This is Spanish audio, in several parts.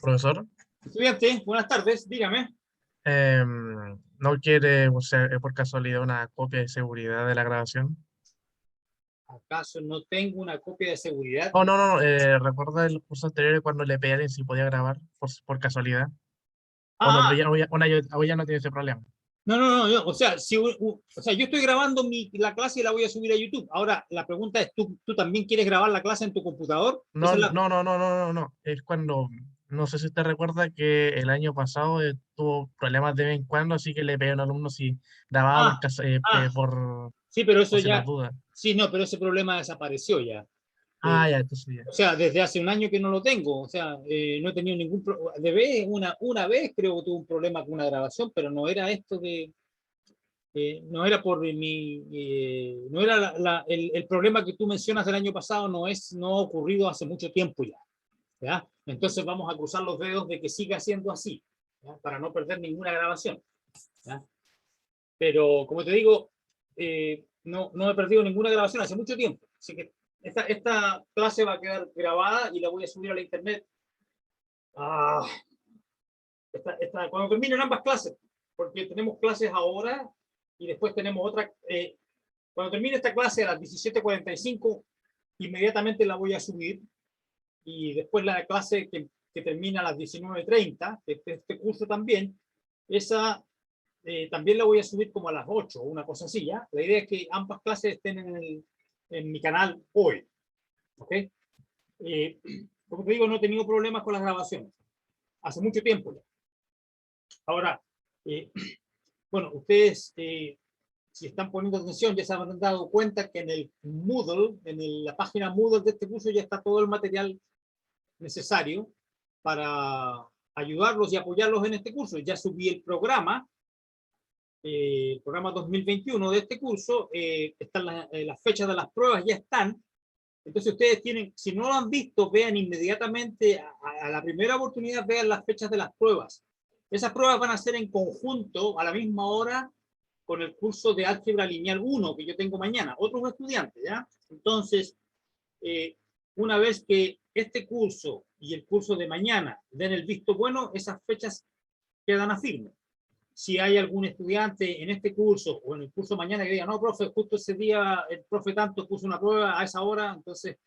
Profesor, Estudiante, buenas tardes, dígame. ¿no quiere usar por casualidad una copia de seguridad de la grabación? ¿Acaso no tengo una copia de seguridad? Oh, no, no, no, ¿recuerda el curso anterior cuando le pedí a alguien si podía grabar por casualidad? ¿O no, Ah, hoy ya no tiene ese problema? no, no, no, o sea, si, o sea, yo estoy grabando la clase y la voy a subir a YouTube. Ahora, la pregunta es, ¿tú también quieres grabar la clase en tu computador? No, Esa es la... no, no, no, no, no, no. Es cuando, no sé si usted recuerda que el año pasado tuvo problemas de vez en cuando, así que le pedí a un alumno si grababa Ah, ah, sí, pero eso por si las ya, dudas. sí, no, pero ese problema desapareció ya. Ah, Eh, ya, entonces ya. o sea, desde hace un año que no lo tengo, o sea, no he tenido ningún de vez, una vez creo que tuve un problema con una grabación, pero no era esto de, no era por no era el problema que tú mencionas del año pasado, no ha ocurrido hace mucho tiempo ya, ¿ya? Entonces vamos a cruzar los dedos de que siga siendo así, ¿ya? Para no perder ninguna grabación, ¿ya? Pero como te digo, no he perdido ninguna grabación hace mucho tiempo, así que esta clase va a quedar grabada y la voy a subir a la internet. Ah, cuando terminen ambas clases, porque tenemos clases ahora y después tenemos otra. Cuando termine esta clase a las 17:45, inmediatamente la voy a subir, y después la clase que termina a las 19:30, este curso también, esa también la voy a subir como a las 8 o una cosa así, ¿ya? La idea es que ambas clases estén en mi canal hoy, ¿ok? Eh, Como te digo, no he tenido problemas con las grabaciones, hace mucho tiempo ya. Ahora, eh, bueno, ustedes, si están poniendo atención, ya se habrán dado cuenta que en el Moodle, la página Moodle de este curso, ya está todo el material necesario para ayudarlos y apoyarlos en este curso. Ya subí el programa 2021 de este curso, están las fechas de las pruebas, ya están. Entonces ustedes tienen, si no lo han visto, vean inmediatamente, a la primera oportunidad, vean las fechas de las pruebas. Esas pruebas van a ser en conjunto, a la misma hora, con el curso de álgebra lineal 1 que yo tengo mañana, otros estudiantes, ¿ya? Entonces, eh, una vez que este curso y el curso de mañana den el visto bueno, esas fechas quedan a firme. Si hay algún estudiante en este curso o en el curso mañana que diga, no, profe, justo ese día el profe tanto puso una prueba a esa hora, entonces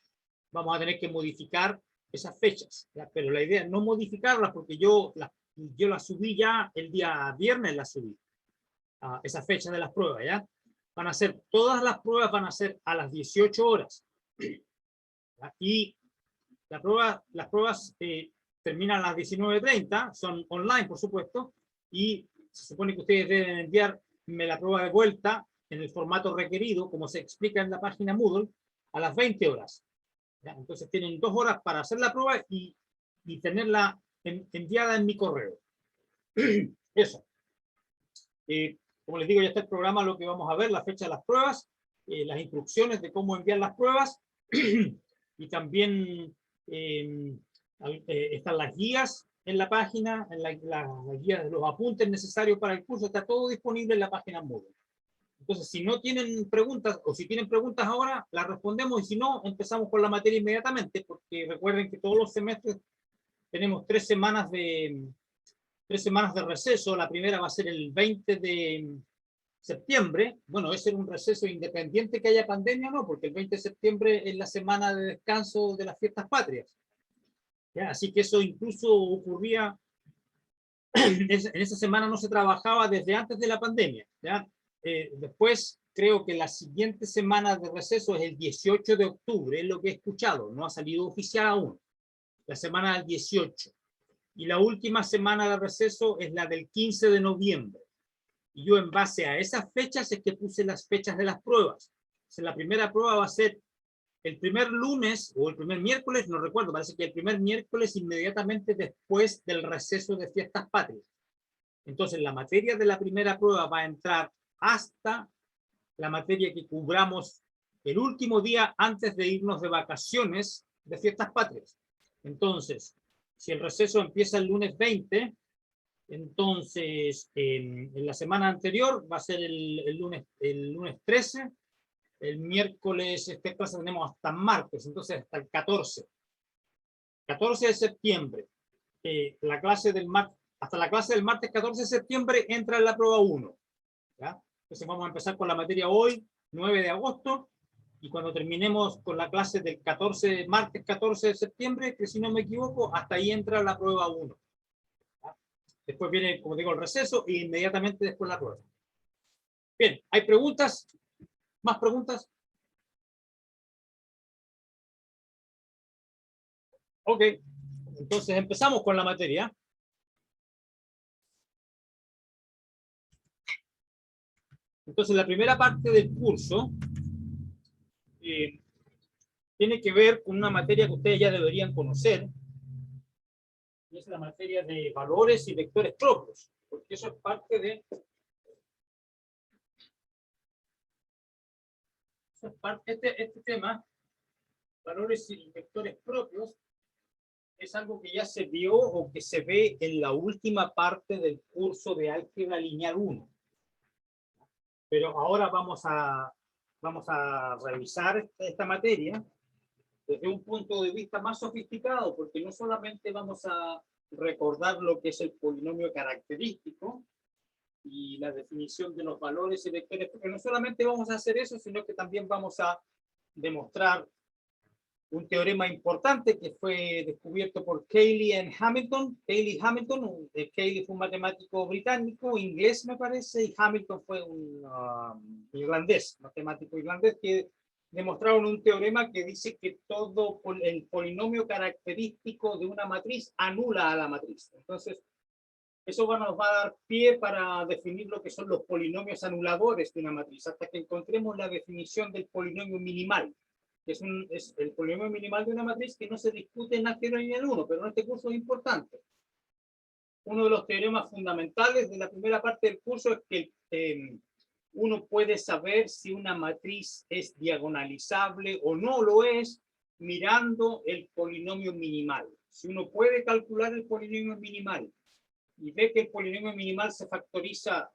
vamos a tener que modificar esas fechas, ¿ya? Pero la idea es no modificarlas, porque yo las subí ya el día viernes, las subí a esa fecha de las pruebas, ¿ya? Todas las pruebas van a ser a las 18 horas, ¿ya? Y las pruebas terminan a las 19:30, son online, por supuesto, y se supone que ustedes deben enviarme la prueba de vuelta en el formato requerido, como se explica en la página Moodle, a las 20 horas. ¿Ya? Entonces tienen 2 horas para hacer la prueba y tenerla enviada en mi correo. Eso. Como les digo, ya está el programa, lo que vamos a ver, la fecha de las pruebas, las instrucciones de cómo enviar las pruebas, y también están las guías en la página, las guías de los apuntes necesarios para el curso, está todo disponible en la página Moodle. Entonces, si no tienen preguntas, o si tienen preguntas ahora, las respondemos, y si no, empezamos con la materia inmediatamente, porque recuerden que todos los semestres tenemos 3 semanas de receso. La primera va a ser el 20 de septiembre. Bueno, ese era un receso independiente que haya pandemia, no, porque el 20 de septiembre es la semana de descanso de las fiestas patrias, ¿ya? Así que eso incluso ocurría, en esa semana no se trabajaba desde antes de la pandemia, ¿ya? Después, creo que la siguiente semana de receso es el 18 de octubre, es lo que he escuchado, no ha salido oficial aún, la semana del 18. Y la última semana de receso es la del 15 de noviembre. Y yo, en base a esas fechas, es que puse las fechas de las pruebas. Entonces, la primera prueba va a ser el primer lunes o el primer miércoles, no recuerdo, parece que el primer miércoles inmediatamente después del receso de fiestas patrias. Entonces, la materia de la primera prueba va a entrar hasta la materia que cubramos el último día antes de irnos de vacaciones de fiestas patrias. Entonces, si el receso empieza el lunes 20, entonces en la semana anterior va a ser el lunes 13, el miércoles, esta clase tenemos hasta martes, entonces hasta el 14 de septiembre. la clase del hasta la clase del martes 14 de septiembre entra en la prueba 1. ¿Ya? Entonces vamos a empezar con la materia hoy, 9 de agosto, y cuando terminemos con la clase del martes 14 de septiembre, que si no me equivoco, hasta ahí entra la prueba 1. ¿Ya? Después viene, como digo, el receso e inmediatamente después la prueba. Bien, ¿hay preguntas? ¿Más preguntas? Ok, entonces empezamos con la materia. Entonces la primera parte del curso tiene que ver con una materia que ustedes ya deberían conocer, y es la materia de valores y vectores propios, porque eso es parte de... Este tema, valores y vectores propios, es algo que ya se vio o que se ve en la última parte del curso de álgebra lineal 1. Pero ahora vamos a revisar esta materia desde un punto de vista más sofisticado, porque no solamente vamos a recordar lo que es el polinomio característico y la definición de los valores y vectores, porque no solamente vamos a hacer eso, sino que también vamos a demostrar un teorema importante que fue descubierto por Cayley Hamilton. Cayley fue un matemático británico, inglés me parece, y Hamilton fue un irlandés, matemático irlandés, que demostraron un teorema que dice que todo el polinomio característico de una matriz anula a la matriz. Entonces, eso nos va a dar pie para definir lo que son los polinomios anuladores de una matriz, hasta que encontremos la definición del polinomio minimal, que es el polinomio minimal de una matriz que no se discute en álgebra lineal 1, pero en este curso es importante. Uno de los teoremas fundamentales de la primera parte del curso es que uno puede saber si una matriz es diagonalizable o no lo es mirando el polinomio minimal. Si uno puede calcular el polinomio minimal y ve que el polinomio minimal se factoriza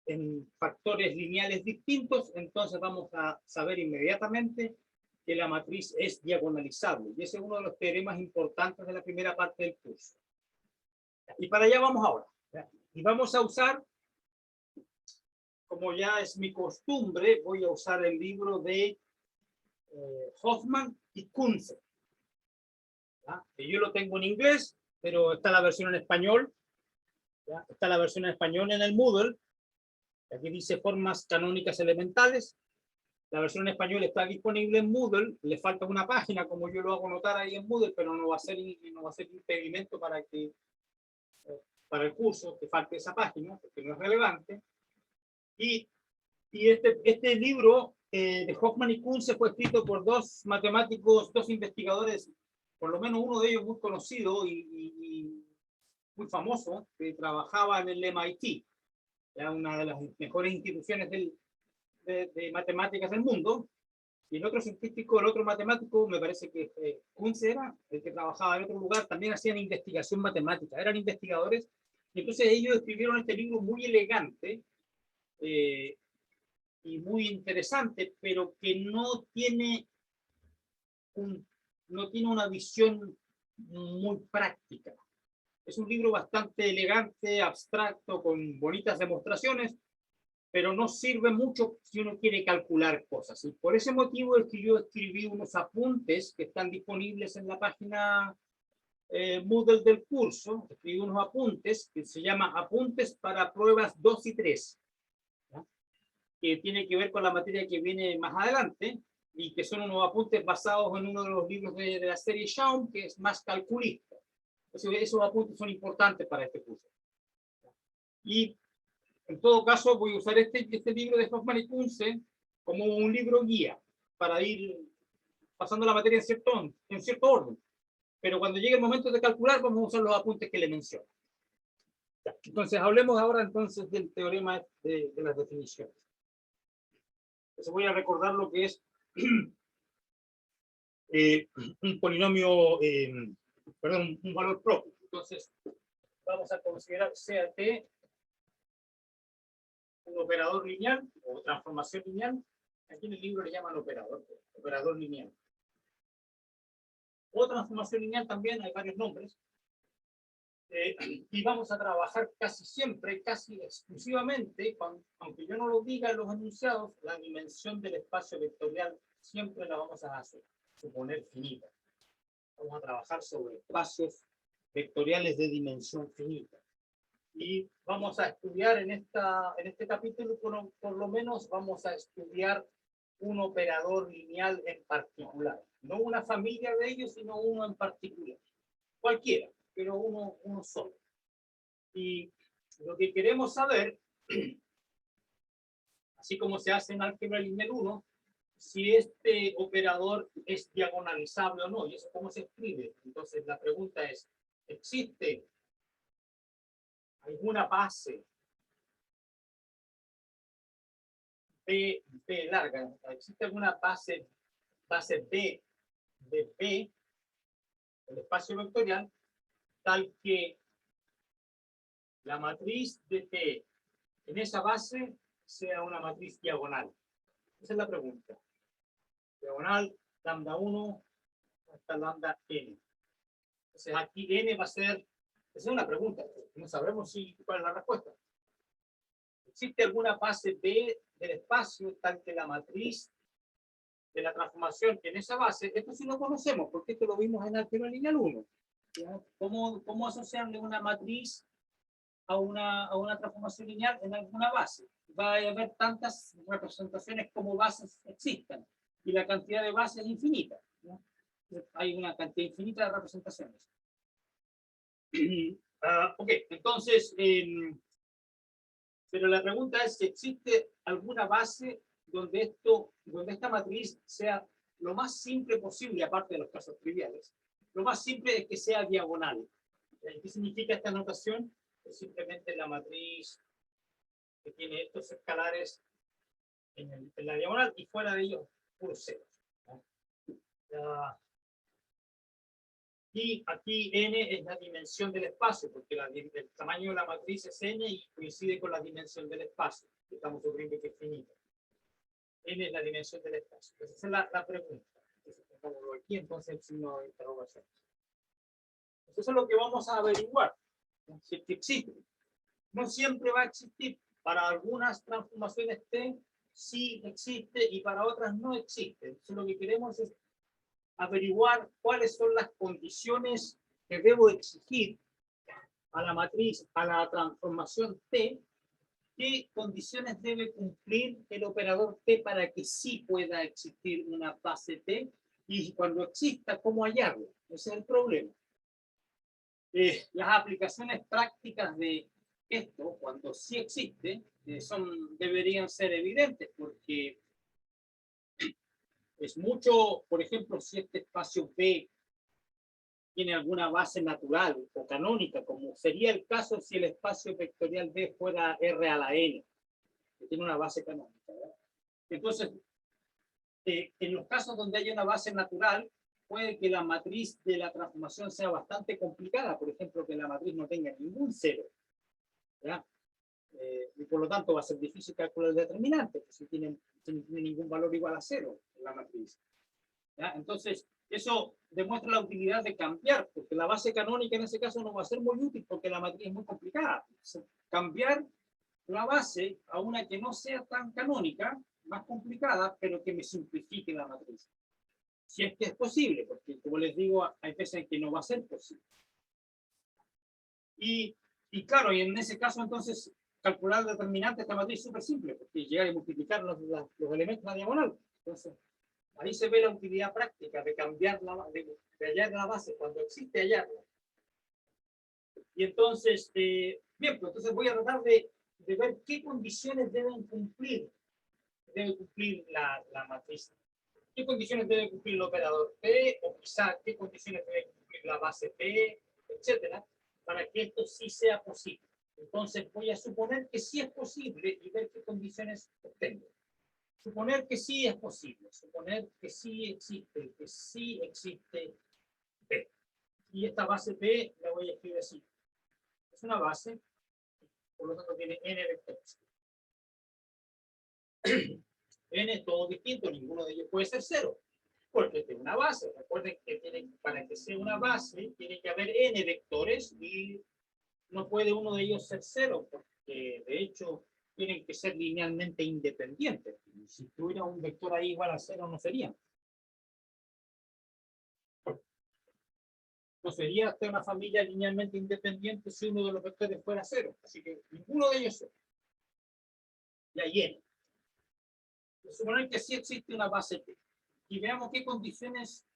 en factores lineales distintos, entonces vamos a saber inmediatamente que la matriz es diagonalizable. Y ese es uno de los teoremas importantes de la primera parte del curso. Y para allá vamos ahora. Y vamos a usar, como ya es mi costumbre, voy a usar el libro de Hoffman y Kunze. Yo lo tengo en inglés, pero está la versión en español. ¿Ya? Está la versión en español en el Moodle. Aquí dice formas canónicas elementales. La versión en español está disponible en Moodle. Le falta una página, como yo lo hago notar ahí en Moodle, pero no va a ser impedimento para el curso que falte esa página, porque no es relevante. Y este libro de Hoffman y Kunze fue escrito por dos matemáticos, dos investigadores, por lo menos uno de ellos muy conocido y muy famoso, que trabajaba en el MIT, una de las mejores instituciones de matemáticas del mundo. Y el otro científico, el otro matemático, me parece que Kunze era el que trabajaba en otro lugar, también hacían investigación matemática, eran investigadores, y entonces ellos escribieron este libro muy elegante y muy interesante, pero que no tiene una visión muy práctica. Es un libro bastante elegante, abstracto, con bonitas demostraciones, pero no sirve mucho si uno quiere calcular cosas. Y por ese motivo es que yo escribí unos apuntes que están disponibles en la página Moodle del curso. Escribí unos apuntes que se llama Apuntes para pruebas 2 y 3, ¿ya? Que tiene que ver con la materia que viene más adelante y que son unos apuntes basados en uno de los libros de la serie Schaum, que es más calculista. Entonces, esos apuntes son importantes para este curso. Y en todo caso, voy a usar este libro de Hoffman y Kunze como un libro guía para ir pasando la materia en cierto orden. Pero cuando llegue el momento de calcular, vamos a usar los apuntes que le menciono. Entonces, hablemos ahora entonces del teorema de las definiciones. Entonces, voy a recordar lo que es un polinomio, un valor propio. Entonces, vamos a considerar CAT un operador lineal o transformación lineal. Aquí en el libro le llaman operador lineal. O transformación lineal también, hay varios nombres. Y vamos a trabajar casi siempre, casi exclusivamente, aunque yo no lo diga en los enunciados, la dimensión del espacio vectorial siempre la vamos a suponer finita. Vamos a trabajar sobre espacios vectoriales de dimensión finita. Y vamos a estudiar en este capítulo, por lo menos vamos a estudiar un operador lineal en particular. No una familia de ellos, sino uno en particular. Cualquiera, pero uno solo. Y lo que queremos saber, así como se hace en álgebra lineal 1, si este operador es diagonalizable o no, y eso cómo se escribe. Entonces la pregunta es, ¿existe alguna base B larga? ¿Existe alguna base B de B, el espacio vectorial, tal que la matriz de P en esa base sea una matriz diagonal? Esa es la pregunta. Diagonal, lambda 1 hasta lambda n. Entonces aquí n va a ser, esa es una pregunta, no sabemos cuál es la respuesta. ¿Existe alguna base B del espacio tal que la matriz de la transformación en esa base? Esto sí lo conocemos, porque esto lo vimos en álgebra lineal 1. ¿Cómo asociarle una matriz a una transformación lineal en alguna base? Va a haber tantas representaciones como bases existan, y la cantidad de bases es infinita, ¿no? Hay una cantidad infinita de representaciones. Ok, entonces, pero la pregunta es si existe alguna base donde esta matriz sea lo más simple posible, aparte de los casos triviales. Lo más simple es que sea diagonal. ¿Qué significa esta notación? Es simplemente la matriz que tiene estos escalares en la diagonal y fuera de ellos puros ceros, ¿no? Y aquí n es la dimensión del espacio, porque el tamaño de la matriz es n y coincide con la dimensión del espacio. Estamos suponiendo que es finita. N es la dimensión del espacio. Entonces, esa es la pregunta. Entonces, pongámoslo aquí, entonces el signo de interrogación. Entonces, eso es lo que vamos a averiguar. Si es que existe. No siempre va a existir. Para algunas transformaciones T sí existe y para otras no existe. Entonces, lo que queremos es averiguar cuáles son las condiciones que debo exigir a la matriz, a la transformación T, qué condiciones debe cumplir el operador T para que sí pueda existir una base T, y cuando exista, cómo hallarlo. Ese es el problema. Las aplicaciones prácticas de esto, cuando sí existe, deberían ser evidentes, porque es mucho, por ejemplo, si este espacio B tiene alguna base natural o canónica, como sería el caso si el espacio vectorial B fuera R a la N, que tiene una base canónica, ¿verdad? Entonces, en los casos donde hay una base natural, puede que la matriz de la transformación sea bastante complicada, por ejemplo, que la matriz no tenga ningún cero, ¿ya? Y por lo tanto va a ser difícil calcular el determinante, si tiene ningún valor igual a cero en la matriz, ¿ya? Entonces, eso demuestra la utilidad de cambiar, porque la base canónica en ese caso no va a ser muy útil porque la matriz es muy complicada. Entonces, cambiar la base a una que no sea tan canónica, más complicada, pero que me simplifique la matriz. Si es que es posible, porque como les digo, hay veces en que no va a ser posible. Y claro, y en ese caso entonces calcular el determinante de esta matriz es súper simple, porque llegar y multiplicar los elementos en la diagonal. Entonces, ahí se ve la utilidad práctica de cambiar de hallar la base cuando existe hallarla. Y entonces, bien, pues entonces voy a tratar de ver qué condiciones debe cumplir la matriz. ¿Qué condiciones debe cumplir el operador P? O quizá qué condiciones debe cumplir la base P, etcétera, para que esto sí sea posible. Entonces voy a suponer que sí es posible y ver qué condiciones obtengo. Suponer que sí es posible, suponer que sí existe P. Y esta base P la voy a escribir así. Es una base, por lo tanto tiene n vectores. N es todo distinto, ninguno de ellos puede ser cero, porque es una base. Recuerden que para que sea una base tiene que haber n vectores y no puede uno de ellos ser cero, porque de hecho tienen que ser linealmente independientes. Si tuviera un vector ahí igual a cero, no sería. No sería hasta una familia linealmente independiente si uno de los vectores fuera cero. Así que ninguno de ellos es. Y ahí viene. Suponer que sí existe una base P. Y veamos qué condiciones,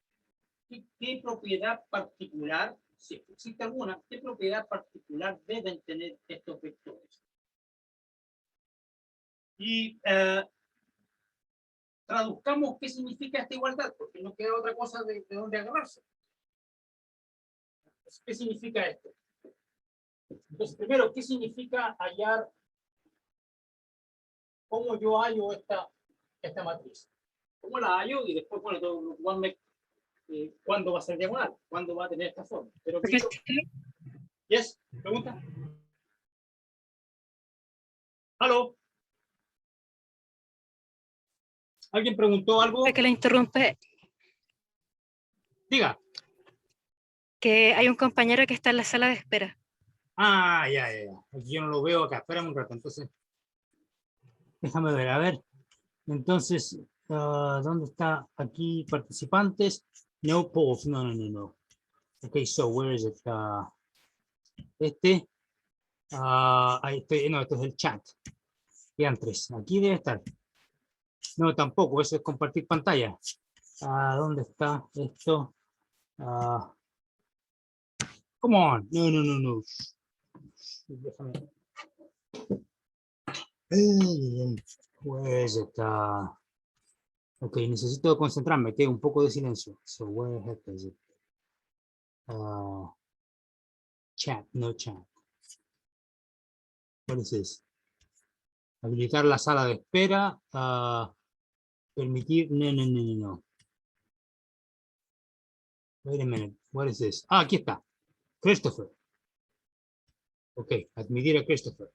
qué propiedad particular, si existe alguna, qué propiedad particular deben tener estos vectores. Y traduzcamos qué significa esta igualdad, porque no queda otra cosa de dónde agarrarse. ¿Qué significa esto? Entonces, primero, ¿qué significa hallar? ¿Cómo yo hallo esta matriz? ¿Cómo la hallo? Y después, bueno, ¿cuándo va a ser diagonal? ¿Cuándo va a tener esta forma? Pero primero, ¿yes? ¿Pregunta? ¿Aló? ¿Alguien preguntó algo? Que la interrumpe, Diga. que hay un compañero que está en la sala de espera. Ah, ya. Aquí yo no lo veo acá. Espérame un rato, entonces. Déjame ver, a ver. Entonces, ¿dónde está aquí participantes? No polls, no. Okay, so where is it? Ahí estoy, no, esto es el chat. Diantres, aquí debe estar. No, tampoco, eso es compartir pantalla. ¿Dónde está esto? Come on, no. Déjame. Pues está. Ok, necesito concentrarme, que un poco de silencio. So where is it? Chat, no chat. What is this? Habilitar la sala de espera. Permitir. No. Wait a minute. What is this? Aquí está. Christopher. Ok, admitir a Christopher.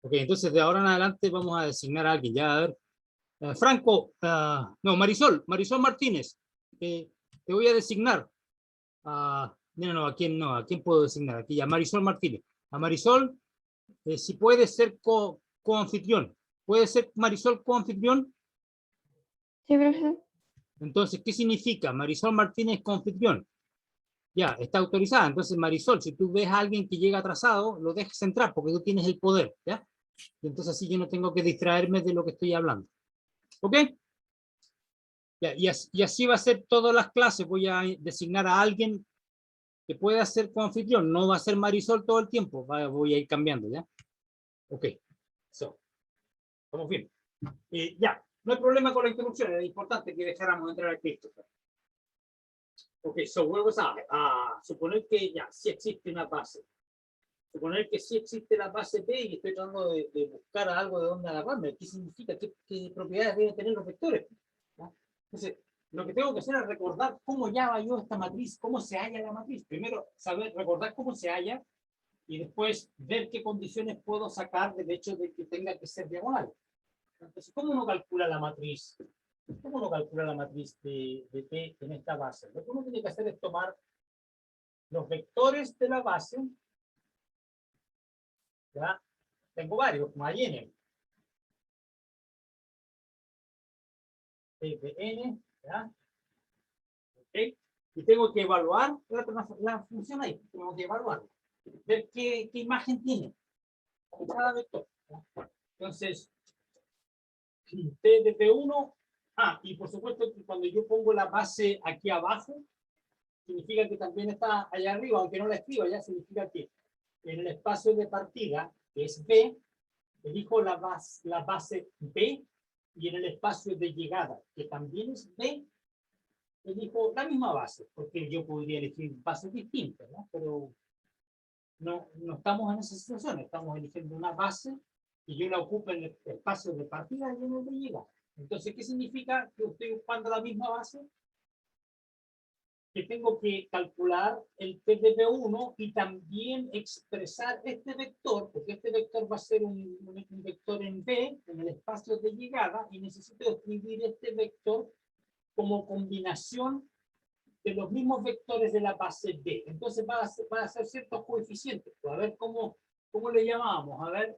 Ok, entonces de ahora en adelante vamos a designar a alguien. Ya, a ver. Franco, no, Marisol Martínez. Te voy a designar. No, ¿a quién no? ¿A quién puedo designar? Aquí ya, Marisol Martínez. A Marisol, si puede ser coanfitrión. ¿Puede ser Marisol coanfitrión? Sí, profesor. Entonces, ¿qué significa? Marisol Martínez coanfitrión. Ya, está autorizada. Entonces, Marisol, si tú ves a alguien que llega atrasado, lo dejas entrar porque tú tienes el poder, ¿ya? Y entonces así yo no tengo que distraerme de lo que estoy hablando. ¿Ok? Ya, y así va a ser todas las clases. Voy a designar a alguien que pueda ser coanfitrión. No va a ser Marisol todo el tiempo. Voy a ir cambiando, ¿ya? Ok. So, ¿estamos bien? Ya, no hay problema con la interrupción. Es importante que dejáramos entrar a Christopher. Ok, so where was I? Suponer que ya sí existe una base. Suponer que sí existe la base P y estoy tratando de buscar algo de dónde agarrarme. ¿Qué significa? ¿Qué propiedades deben tener los vectores? ¿No? Entonces, lo que tengo que hacer es recordar cómo llamo yo esta matriz, cómo se halla la matriz. Primero, recordar cómo se halla y después ver qué condiciones puedo sacar del hecho de que tenga que ser diagonal. Entonces, ¿cómo uno calcula la matriz? ¿Cómo uno calcula la matriz de P en esta base? Lo que uno tiene que hacer es tomar los vectores de la base. ¿Ya? Tengo varios, como hay n. P de n, ¿ya? ¿Okay? Y tengo que evaluar la función ahí. Tengo que evaluarla. Ver qué imagen tiene cada vector. ¿Ya? Entonces, P de P1. Y por supuesto que cuando yo pongo la base aquí abajo, significa que también está allá arriba, aunque no la escriba, ya significa que en el espacio de partida, que es B, elijo la base B, y en el espacio de llegada, que también es B, elijo la misma base, porque yo podría elegir bases distintas, ¿no? Pero no estamos en esa situación, estamos eligiendo una base y yo la ocupo en el espacio de partida y en el de llegada. Entonces, ¿qué significa que estoy ocupando la misma base? Que tengo que calcular el P de P1 y también expresar este vector, porque este vector va a ser un vector en B, en el espacio de llegada, y necesito escribir este vector como combinación de los mismos vectores de la base B. Entonces va a ser ciertos coeficientes. Pues a ver cómo le llamamos. A ver,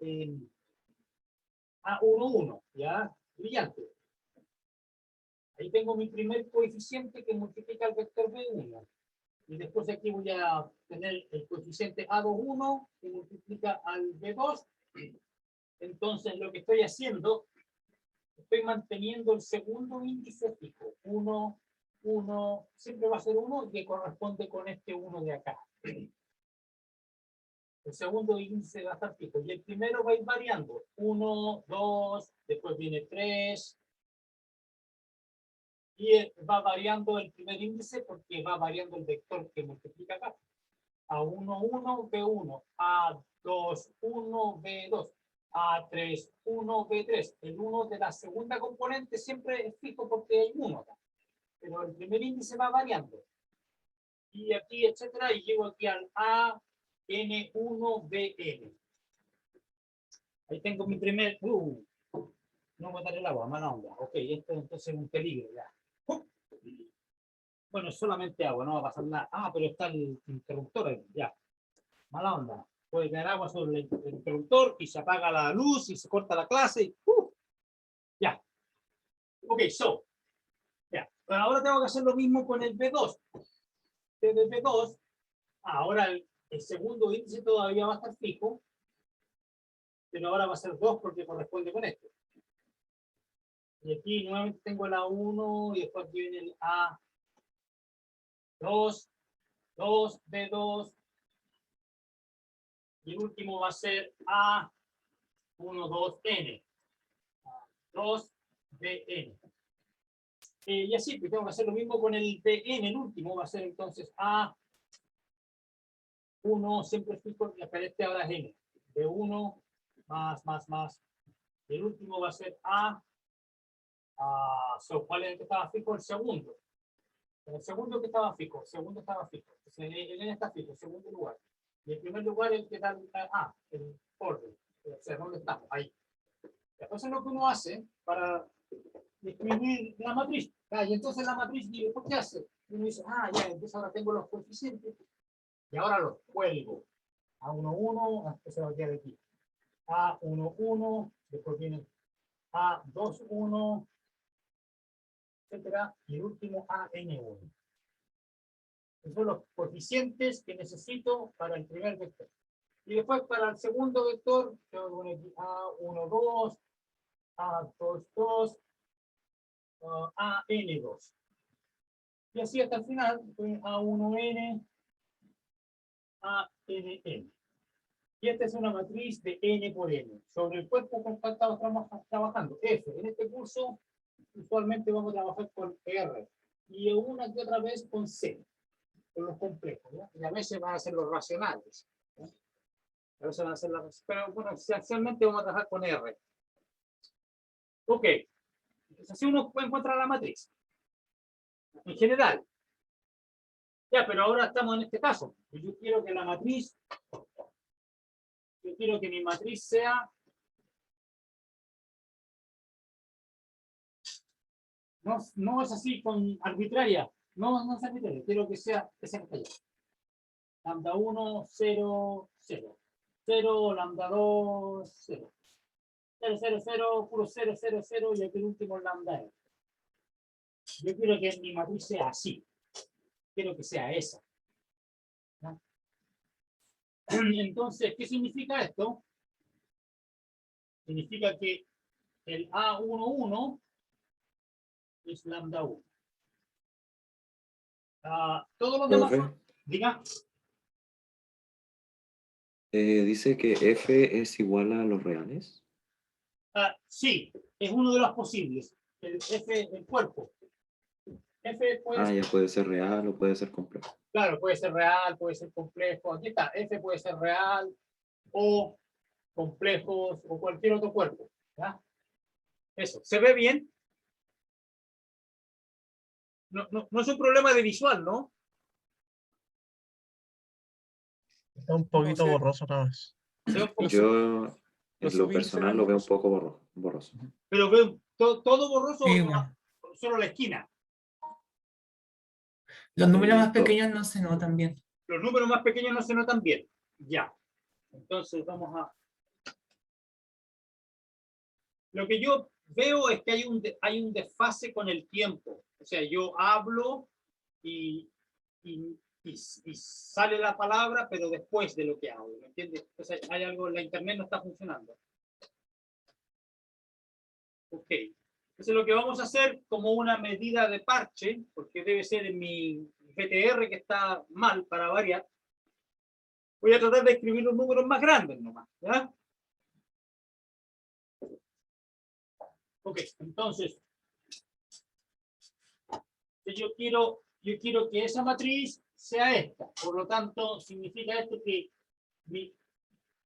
A11, ¿ya? Brillante. Ahí tengo mi primer coeficiente que multiplica el vector B1. Y después aquí voy a tener el coeficiente A21 que multiplica al B2. Entonces lo que estoy haciendo, estoy manteniendo el segundo índice fijo. 1, 1, siempre va a ser 1 que corresponde con este 1 de acá. El segundo índice va a estar fijo. Y el primero va a ir variando. 1, 2, después viene 3. Y va variando el primer índice porque va variando el vector que multiplica acá. A1, 1, B1. A2, 1, B2. A3, 1, B3. El 1 de la segunda componente siempre es fijo porque hay 1 acá. Pero el primer índice va variando. Y aquí, etcétera, y llego aquí al A, N1BN. Ahí tengo mi primer... no botar el agua, mala onda. Ok, esto entonces es un peligro ya. Bueno, es solamente agua, no va a pasar nada. Ah, pero está el interruptor ahí, ya. Mala onda. Puede tener agua sobre el interruptor y se apaga la luz y se corta la clase. Y, ya. Ok, ya. Pero ahora tengo que hacer lo mismo con el B2. Desde el B2, ahora el segundo índice todavía va a estar fijo, pero ahora va a ser 2 porque corresponde con esto. Y aquí nuevamente tengo el A1 y después aquí viene el A2, 2, B2. Y el último va a ser A1, 2N. 2, BN. Y así, pues tengo que hacer lo mismo con el BN, el último va a ser entonces A1, siempre fijo, pero este ahora es N. B1, más. Y el último va a ser ¿cuál es el que estaba fijo? El segundo. El segundo que estaba fijo, el segundo estaba fijo. El N está fijo, el segundo lugar. Y el primer lugar es el que está, el orden. O sea, ¿dónde estamos? Ahí. Entonces lo que uno hace para escribir la matriz. Y entonces la matriz, ¿por qué hace? Uno dice, ya, entonces ahora tengo los coeficientes y ahora los cuelgo. A11, esto se va a quedar aquí. A11, después viene A21, etcétera, y el último AN1. Esos son los coeficientes que necesito para el primer vector. Y después para el segundo vector, tengo que poner aquí A12, A22, AN2. Y así hasta el final, A1N, ANN. Y esta es una matriz de N por N. Sobre el cuerpo con cual estamos trabajando. F. En este curso, usualmente vamos a trabajar con R. Y una que otra vez con C. Con los complejos. ¿Ya? Y a veces van a ser los racionales. ¿Ya? A veces van a ser las... Pero bueno, esencialmente vamos a trabajar con R. Ok. Entonces así uno puede encontrar la matriz. En general. Ya, pero ahora estamos en este caso. Yo quiero que la matriz... Yo quiero que mi matriz sea... No es así con arbitraria. No es arbitraria. Quiero que sea esa que está allá. Lambda 1, 0, 0. 0, lambda 2, 0. 0, 0, 0, puro 0, 0, 0 y aquí el último lambda e. Yo quiero que mi matriz sea así. Quiero que sea esa. ¿No? Entonces, ¿qué significa esto? Significa que el A11 es lambda 1. Todos los demás, Profe, diga. dice que F es igual a los reales. Sí, es uno de los posibles. El F, el cuerpo. F puede Ya puede ser real o puede ser complejo. Claro, puede ser real, puede ser complejo. Aquí está, F puede ser real o complejos o cualquier otro cuerpo. ¿Ya? Eso, ¿se ve bien? No es un problema de visual, ¿no? Está un poquito No, sí. borroso nada más. Se ve un poco- Yo Los en lo subíndices personal eran lo veo un borrosos. poco borroso. Pero veo todo borroso Sí, o bueno. solo la esquina. Los números más Listo. pequeños no se notan bien. Los números más pequeños no se notan bien. Ya. Entonces vamos a... Lo que yo veo es que hay un desfase con el tiempo. O sea, yo hablo y sale la palabra, pero después de lo que hablo. ¿Me entiendes? Entonces hay algo, la internet no está funcionando. Ok. Entonces lo que vamos a hacer como una medida de parche, porque debe ser en mi GTR que está mal para variar, voy a tratar de escribir los números más grandes nomás, ¿ya? Ok, entonces, yo quiero que esa matriz sea esta. Por lo tanto, significa esto que mi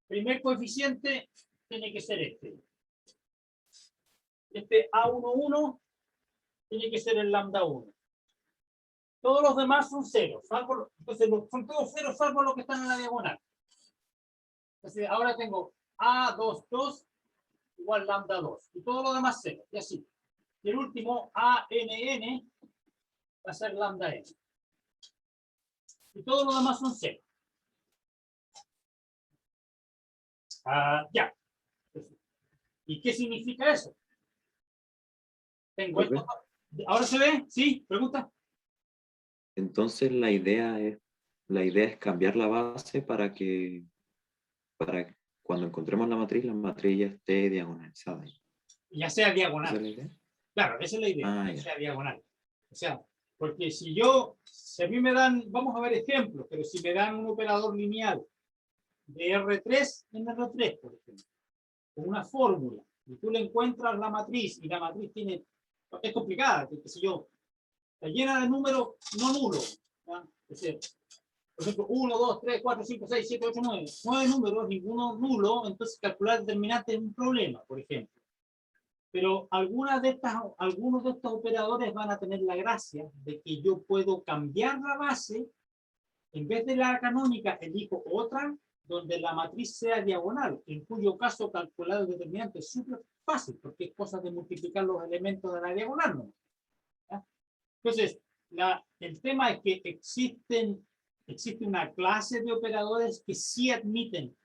primer coeficiente tiene que ser este. Este A11 tiene que ser el lambda 1. Todos los demás son ceros, salvo, entonces son todos ceros salvo los que están en la diagonal. Entonces ahora tengo A22 igual lambda 2 y todo lo demás cero, y así. Y el último ANN va a ser lambda n. Y todo lo demás son cero. Ya. ¿Y qué significa eso? Tengo esto. ¿Ahora se ve? ¿Sí? ¿Pregunta? Entonces la idea es cambiar la base para que cuando encontremos la matriz ya esté diagonalizada. Ya sea diagonal. ¿Esa es la idea? Claro, esa es la idea, que Ya. sea diagonal. O sea, porque si a mí me dan, vamos a ver ejemplos, pero si me dan un operador lineal de R3 en R3, por ejemplo, con una fórmula, y tú le encuentras la matriz, y la matriz es complicada, porque si yo, está llena de números no nulos, ¿ya? Es decir, por ejemplo, 1, 2, 3, 4, 5, 6, 7, 8, 9, 9 números, ninguno nulo, entonces calcular determinante es un problema, por ejemplo. Pero algunos de estos operadores van a tener la gracia de que yo puedo cambiar la base, en vez de la canónica, elijo otra donde la matriz sea diagonal, en cuyo caso calcular el determinante es súper fácil, porque es cosa de multiplicar los elementos de la diagonal, ¿no? ¿Ya? Entonces, el tema es que existe una clase de operadores que sí admiten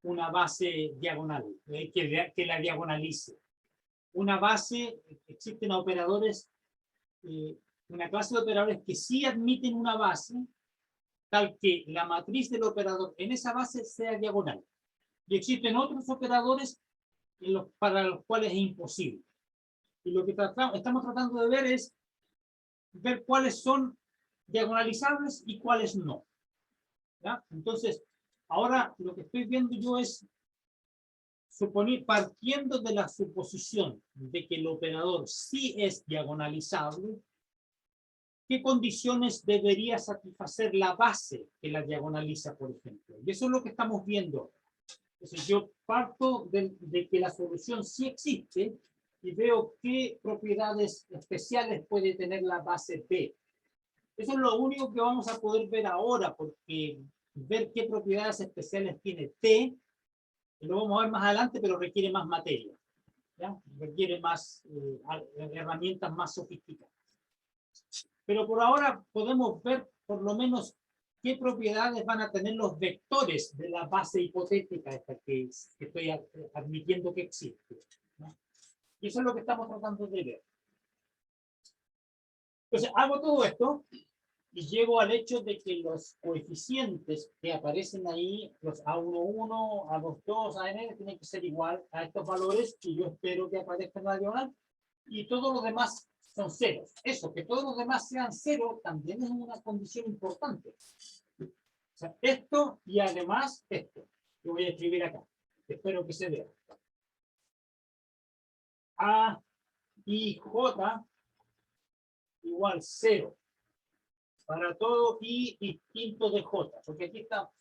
una base diagonal, que la diagonalice. Una base, existen operadores, una clase de operadores que sí admiten una base, tal que la matriz del operador en esa base sea diagonal. Y existen otros operadores para los cuales es imposible. Y lo que estamos tratando de ver es ver cuáles son diagonalizables y cuáles no. ¿Ya? Entonces, ahora lo que estoy viendo yo es partiendo de la suposición de que el operador sí es diagonalizable, ¿qué condiciones debería satisfacer la base que la diagonaliza, por ejemplo? Y eso es lo que estamos viendo. Entonces yo parto de que la solución sí existe y veo qué propiedades especiales puede tener la base B. Eso es lo único que vamos a poder ver ahora, porque ver qué propiedades especiales tiene T, lo vamos a ver más adelante, pero requiere más materia, ¿ya? Requiere más herramientas más sofisticadas. Pero por ahora podemos ver por lo menos qué propiedades van a tener los vectores de la base hipotética esta que estoy admitiendo que existe, ¿no? Y eso es lo que estamos tratando de ver. Entonces hago todo esto y llego al hecho de que los coeficientes que aparecen ahí, los A11, A22, AN, tienen que ser igual a estos valores que yo espero que aparezcan en la diagonal, y todos los demás son ceros. Eso, que todos los demás sean cero, también es una condición importante. O sea, esto y además esto, que voy a escribir acá. Espero que se vea. A y J igual 0 para todo y distinto de J, porque aquí está,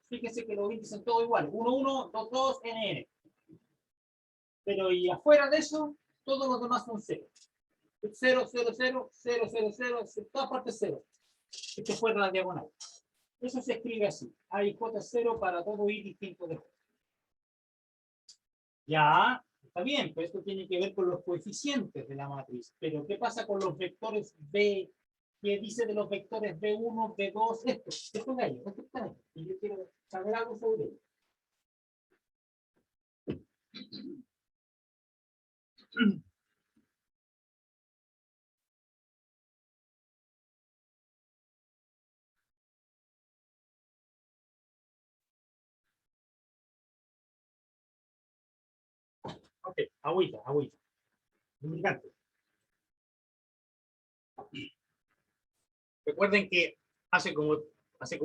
fíjense que los índices son todos iguales, 1, 1, 2, 2, NN. Pero y afuera de eso, todos los demás son 0. 0, 0, 0, 0, 0, 0, toda parte 0. Esto fuera la diagonal. Eso se escribe así. A y J 0 para todo y distinto de J. Ya, está bien, pues esto tiene que ver con los coeficientes de la matriz. Pero ¿qué pasa con los vectores B que dice de los vectores B1, B2, estos gallos, estos están ahí. Y yo quiero saber algo sobre ellos. Ok, agüita, agüita. Lubricante. Recuerden que hace como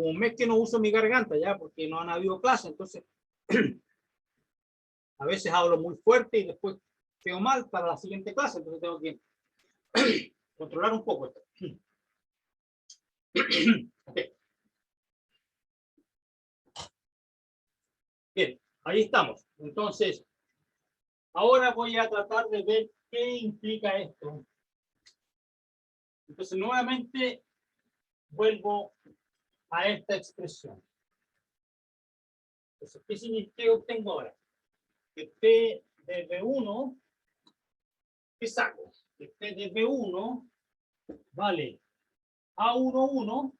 un mes que no uso mi garganta ya, porque no han habido clases, entonces a veces hablo muy fuerte y después quedo mal para la siguiente clase, entonces tengo que controlar un poco esto. Okay. Bien, ahí estamos. Entonces, ahora voy a tratar de ver qué implica esto. Entonces, nuevamente vuelvo a esta expresión. Entonces, ¿qué obtengo ahora? Que P de B1, ¿qué saco? Que P de B1 vale A11.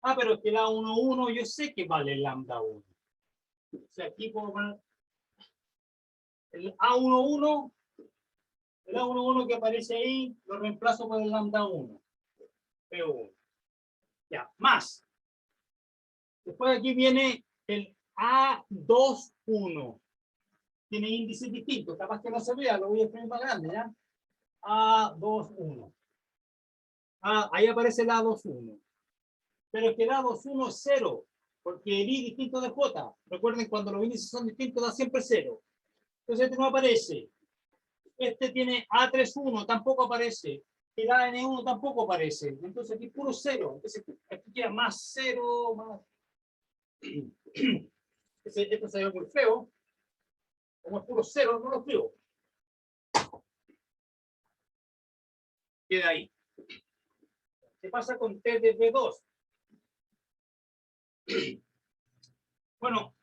Ah, pero es que el A11 yo sé que vale lambda 1. O sea, aquí puedo poner el A11 que aparece ahí, lo reemplazo por el lambda 1. P1. Ya, más. Después aquí viene el A21. Tiene índices distintos. Capaz que no se vea, lo voy a escribir más grande, ¿ya? A21. Ah, ahí aparece el A21. Pero es que el A21 es 0, porque el I distinto de J. Recuerden, cuando los índices son distintos, da siempre 0. Entonces este no aparece. Este tiene A31, tampoco aparece. El AN1 tampoco aparece. Entonces aquí puro 0. Entonces aquí queda más 0, más... Esto se ve muy feo. Como es puro 0, no lo escribo. Queda ahí. ¿Qué pasa con T de B2? Bueno,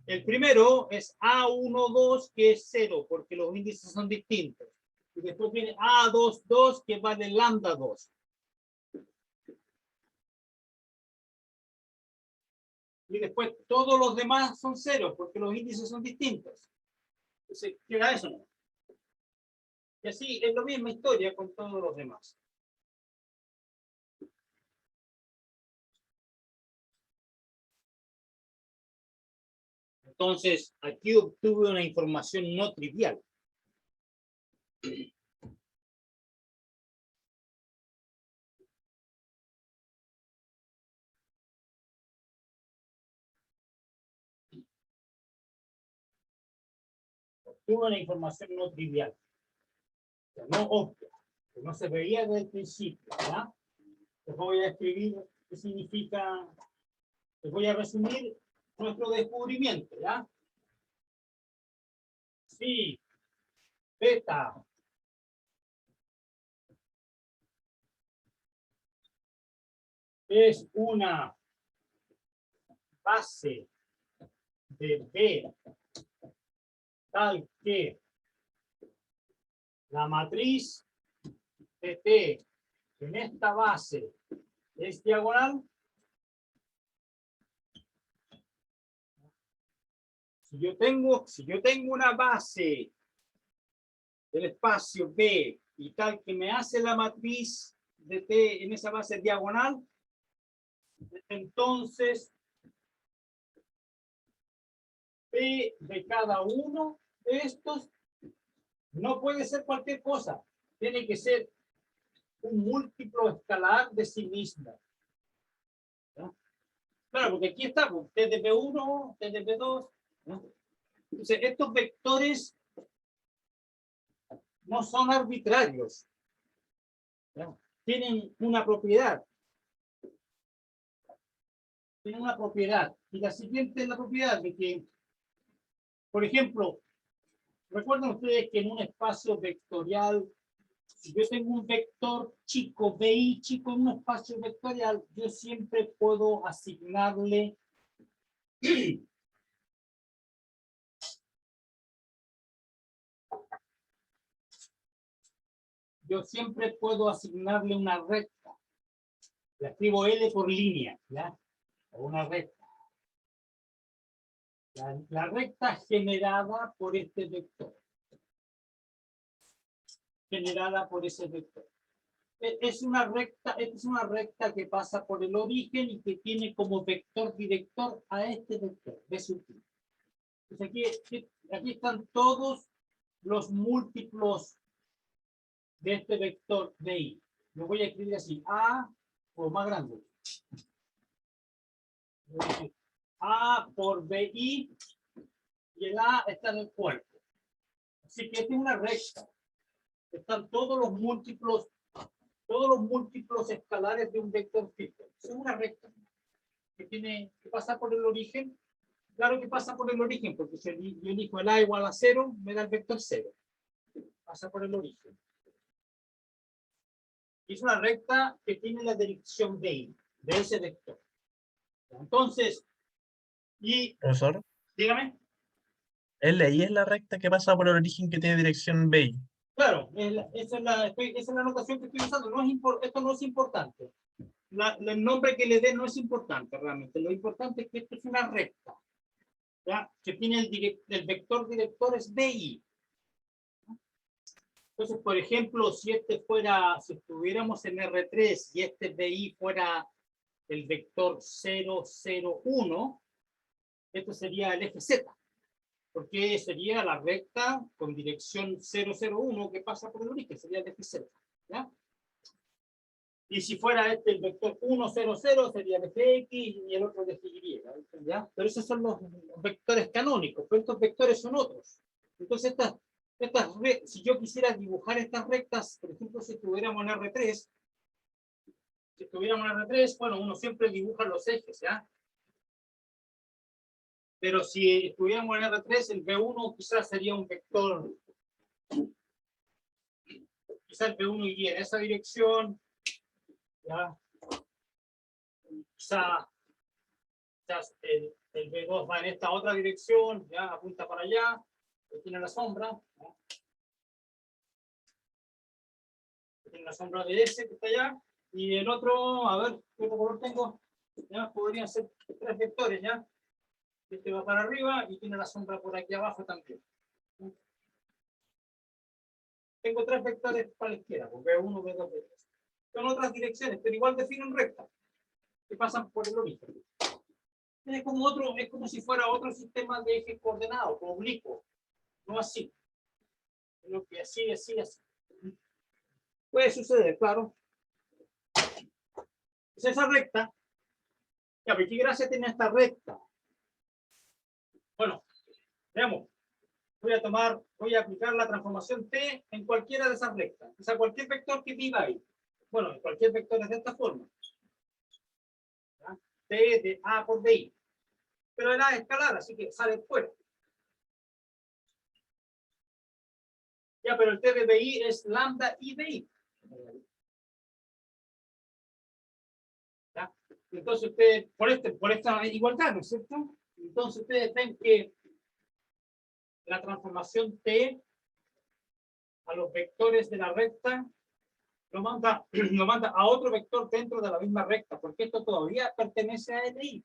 el primero es A12, que es 0, porque los índices son distintos. Y después viene A22, que vale lambda 2. Y después todos los demás son 0, porque los índices son distintos. Entonces, queda eso, ¿no? Y así es la misma historia con todos los demás. Entonces, aquí obtuve una información no trivial. Obtuve una información no trivial. O sea, no obvia, que no se veía desde el principio, ¿verdad? Les voy a escribir qué significa, les voy a resumir nuestro descubrimiento, ¿ya? Sí, beta es una base de B tal que la matriz de T en esta base es diagonal. Si yo tengo una base del espacio B y tal que me hace la matriz de T en esa base diagonal, entonces P de cada uno de estos no puede ser cualquier cosa. Tiene que ser un múltiplo escalar de sí mismo. ¿No? Claro, porque aquí está, T de P1, T de P2. ¿No? Entonces, estos vectores no son arbitrarios. ¿No? Tienen una propiedad. Tienen una propiedad. Y la siguiente es la propiedad de que, por ejemplo, recuerden ustedes que en un espacio vectorial, si yo tengo un vector chico, BI chico en un espacio vectorial, yo siempre puedo asignarle una recta. La escribo L por línea, ¿ya? O una recta. La recta generada por este vector. Generada por ese vector. Es una recta que pasa por el origen y que tiene como vector director a este vector, B sub I. Entonces aquí están todos los múltiplos de este vector de I. Lo voy a escribir así, A o más grande. A por BI y el A está en el cuerpo. Así que esta es una recta. Están todos los múltiplos escalares de un vector fijo. Es una recta que pasa por el origen. Claro que pasa por el origen, porque si yo elijo el A igual a 0, me da el vector 0. Pasa por el origen. Y es una recta que tiene la dirección de ese vector. Entonces, Profesor, dígame. LI es la recta que pasa por el origen que tiene dirección BI. Claro, esa es la notación que estoy usando. Esto no es importante. El nombre que le dé no es importante realmente. Lo importante es que esto es una recta, ¿ya? Que tiene el vector director es BI. Entonces, por ejemplo, si estuviéramos en R3 y este BI fuera el vector 0, 0, 1, esto sería el eje Z, porque sería la recta con dirección 0, 0, 1 que pasa por el origen, sería el eje Z, ¿ya? Y si fuera este el vector 1, 0, 0, sería el eje X y el otro el eje Y, ¿ya? Pero esos son los vectores canónicos, pero estos vectores son otros. Entonces, si yo quisiera dibujar estas rectas, por ejemplo, si estuviéramos en R3, bueno, uno siempre dibuja los ejes, ¿ya? Pero si estuviéramos en R3, el B1 quizás sería un vector, quizás el B1 iría en esa dirección, ¿ya? Quizás el B2 va en esta otra dirección, ya apunta para allá, tiene la sombra, ¿ya? Tiene la sombra de ese que está allá, y el otro, a ver, ¿qué otro color tengo? Ya podrían ser 3 vectores, ¿ya? Este va para arriba y tiene la sombra por aquí abajo también. Tengo 3 vectores para la izquierda, B1, B2, B3. Son otras direcciones, pero igual definen rectas que pasan por el origen. Es como si fuera otro sistema de ejes coordenados, como oblicuo, no así. Sino que así. Puede suceder, claro. Es esa recta. Ya, ¿qué gracia tiene esta recta? Bueno, veamos. Voy a aplicar la transformación T en cualquiera de esas rectas. O sea, cualquier vector que viva ahí. Bueno, cualquier vector es de esta forma. ¿Ya? T de A por BI. Pero el A es escalar, así que sale fuera. Ya, pero el T de BI es lambda I de I. ¿Ya? Entonces ustedes, por esta igualdad, ¿no es cierto? Entonces ustedes ven que la transformación T a los vectores de la recta lo manda a otro vector dentro de la misma recta, porque esto todavía pertenece a LI.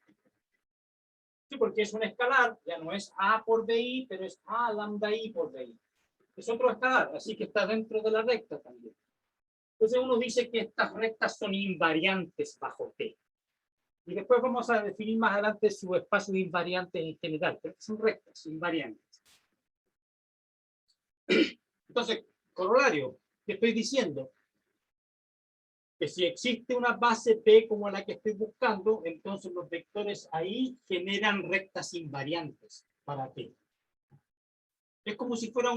Sí, porque es un escalar, ya no es A por BI, pero es A lambda I por BI. Es otro escalar, así que está dentro de la recta también. Entonces uno dice que estas rectas son invariantes bajo T. Y después vamos a definir más adelante su espacio de invariantes en general, pero son rectas invariantes. Entonces, corolario, ¿qué estoy diciendo? Que si existe una base P como la que estoy buscando, entonces los vectores ahí generan rectas invariantes para P. Es como si fuera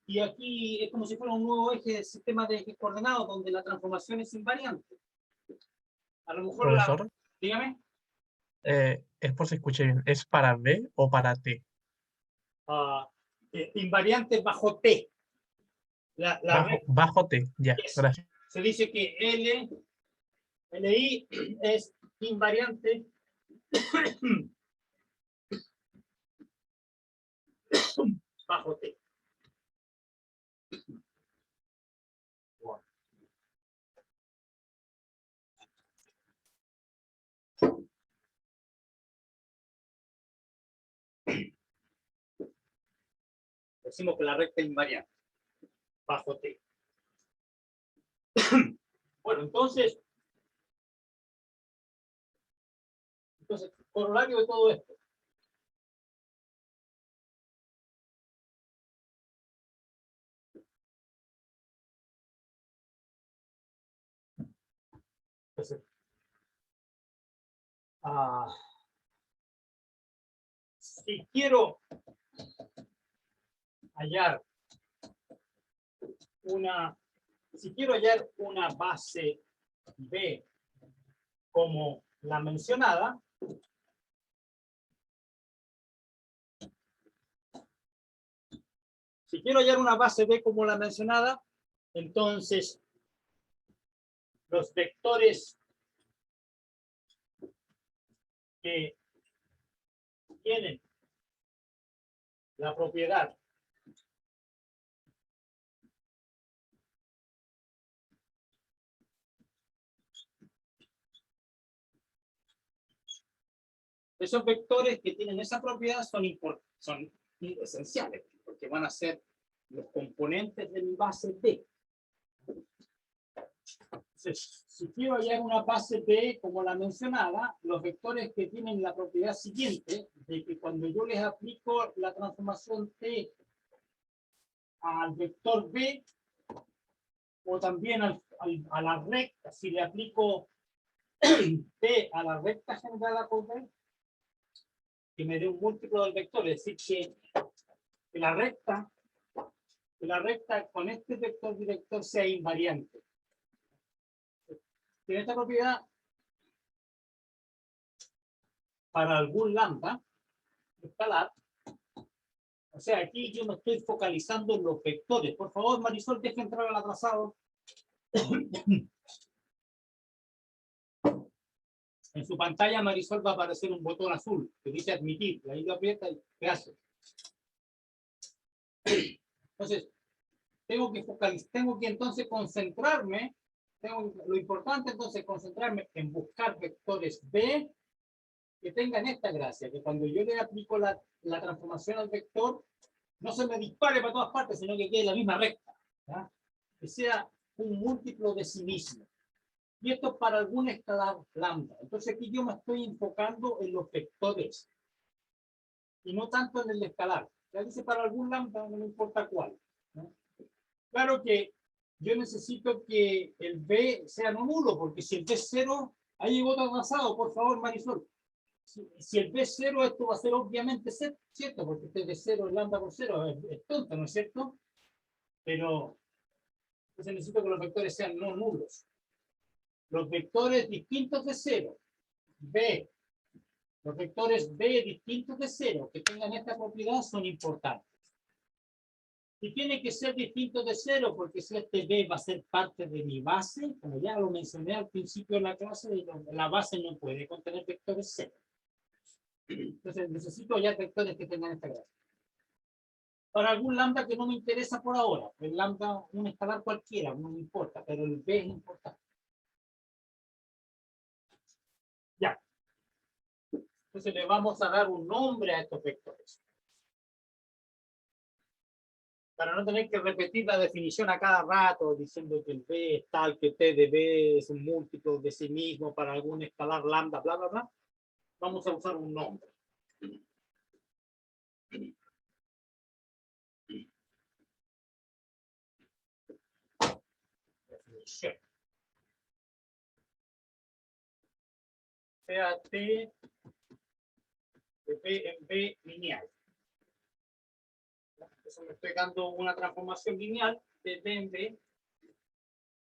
y aquí es como si fuera un nuevo sistema de ejes coordenados donde la transformación es invariante. A lo mejor Profesor, dígame. es por si escuché bien, ¿es para B o para T? Invariante bajo T. Bajo T, ya, gracias. Se dice que LI es invariante bajo T. decimos que la recta es invariante, bajo T. Bueno, entonces, corolario de todo esto. Entonces, si quiero hallar una base B como la mencionada, entonces los vectores que tienen la propiedad esos vectores que tienen esa propiedad son esenciales, porque van a ser los componentes de mi base B. Entonces, si quiero hallar una base B como la mencionada, los vectores que tienen la propiedad siguiente, de que cuando yo les aplico la transformación T al vector B, o también a la recta, si le aplico T a la recta generada por B, que me dé un múltiplo del vector, es decir, que la recta con este vector director sea invariante. Tiene esta propiedad para algún lambda escalar. O sea, aquí yo me estoy focalizando en los vectores. Por favor, Marisol, deje entrar al atrasado. En su pantalla, Marisol, va a aparecer un botón azul que dice admitir. Ahí lo aprieta y ¿qué hace? Entonces, tengo que entonces concentrarme. Lo importante entonces es concentrarme en buscar vectores B que tengan esta gracia, que cuando yo le aplico la transformación al vector, no se me dispare para todas partes, sino que quede en la misma recta, ¿ya? Que sea un múltiplo de sí mismo. Y esto es para algún escalar lambda. Entonces aquí yo me estoy enfocando en los vectores y no tanto en el escalar. Ya dice para algún lambda, no me importa cuál, ¿no? Claro que yo necesito que el B sea no nulo, porque si el B es 0, ahí llegó otro atrasado, por favor, Marisol. Si el B es 0, esto va a ser obviamente cierto, porque este B 0 es lambda por 0, es tonto, ¿no es cierto? Pero entonces necesito que los vectores sean no nulos. Los vectores distintos de 0, B, los vectores B distintos de 0 que tengan esta propiedad son importantes. Y tiene que ser distinto de 0, porque si este B va a ser parte de mi base, como ya lo mencioné al principio de la clase, la base no puede contener vectores 0. Entonces necesito ya vectores que tengan esta gracia. Para algún lambda que no me interesa por ahora, el lambda, un escalar cualquiera, no me importa, pero el B es importante. Ya. Entonces le vamos a dar un nombre a estos vectores. Para no tener que repetir la definición a cada rato, diciendo que el B es tal, que T de B es un múltiplo de sí mismo para algún escalar lambda, bla, bla, bla, vamos a usar un nombre. Definición. Sea T de B en B lineal. Entonces me estoy dando una transformación lineal de B en B, o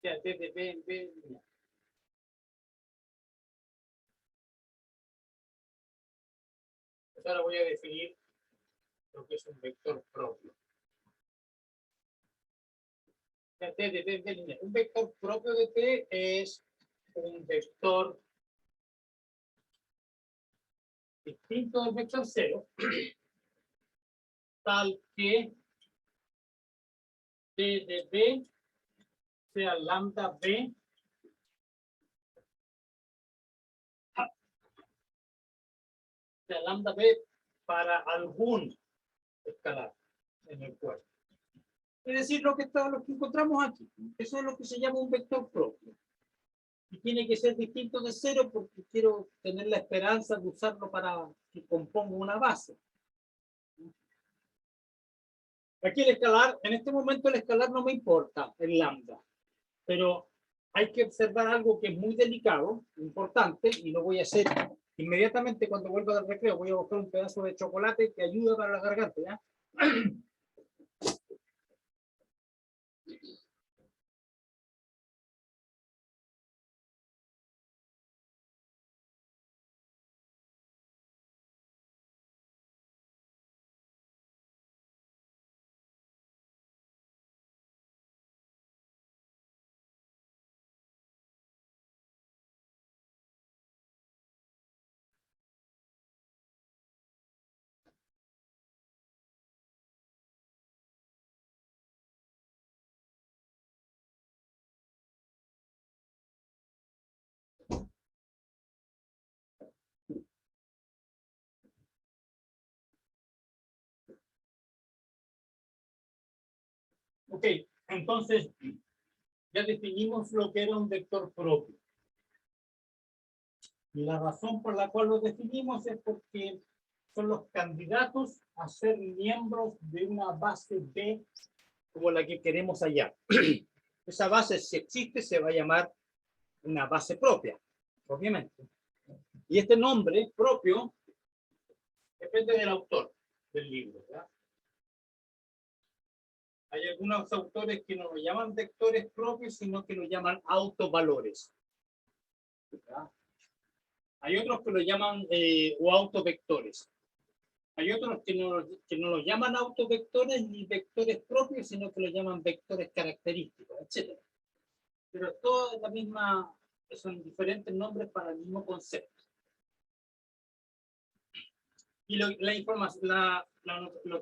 sea, T de B en B lineal. Entonces ahora voy a definir lo que es un vector propio. O sea, T de B en B lineal. Un vector propio de T es un vector distinto del vector 0, tal que T de B sea lambda B para algún escalar. en el cuerpo. Es decir, lo que encontramos aquí. Eso es lo que se llama un vector propio. Y tiene que ser distinto de cero porque quiero tener la esperanza de usarlo para que componga una base. Aquí el escalar, en este momento el escalar no me importa, el lambda. Pero hay que observar algo que es muy delicado, importante, y lo voy a hacer inmediatamente cuando vuelva del recreo. Voy a buscar un pedazo de chocolate que ayuda para la garganta, ¿ya? Ok, entonces ya definimos lo que era un vector propio. Y la razón por la cual lo definimos es porque son los candidatos a ser miembros de una base B como la que queremos hallar. Esa base, si existe, se va a llamar una base propia, obviamente. Y este nombre propio depende del autor del libro, ¿verdad? Hay algunos autores que no lo llaman vectores propios, sino que lo llaman autovalores, ¿verdad? Hay otros que lo llaman o autovectores. Hay otros que no lo llaman autovectores ni vectores propios, sino que lo llaman vectores característicos, etc. Pero todo es la misma, son diferentes nombres para el mismo concepto. Y lo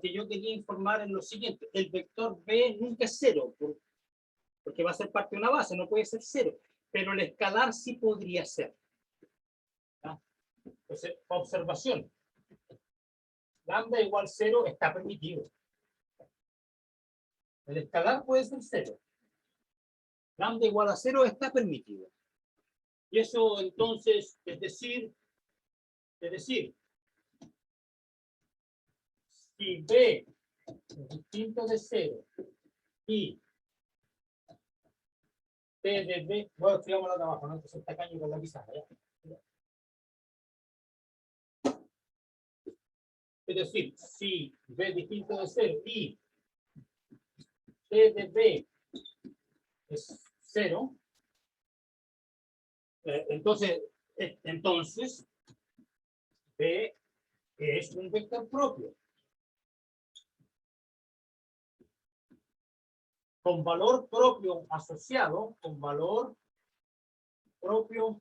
que yo quería informar es lo siguiente: el vector B nunca es cero, porque va a ser parte de una base, no puede ser cero, pero el escalar sí podría ser. ¿Ah? Entonces, observación. Lambda igual 0 está permitido. El escalar puede ser 0. Lambda igual a 0 está permitido. Y eso entonces, es decir, si B es distinto de 0 y T de B, bueno, escribámoslo de abajo, ¿no? Entonces está caño con la pizarra, ¿ya? Es decir, si B es distinto de 0 y T de B es 0, entonces B es un vector propio. Con valor propio asociado, con valor propio,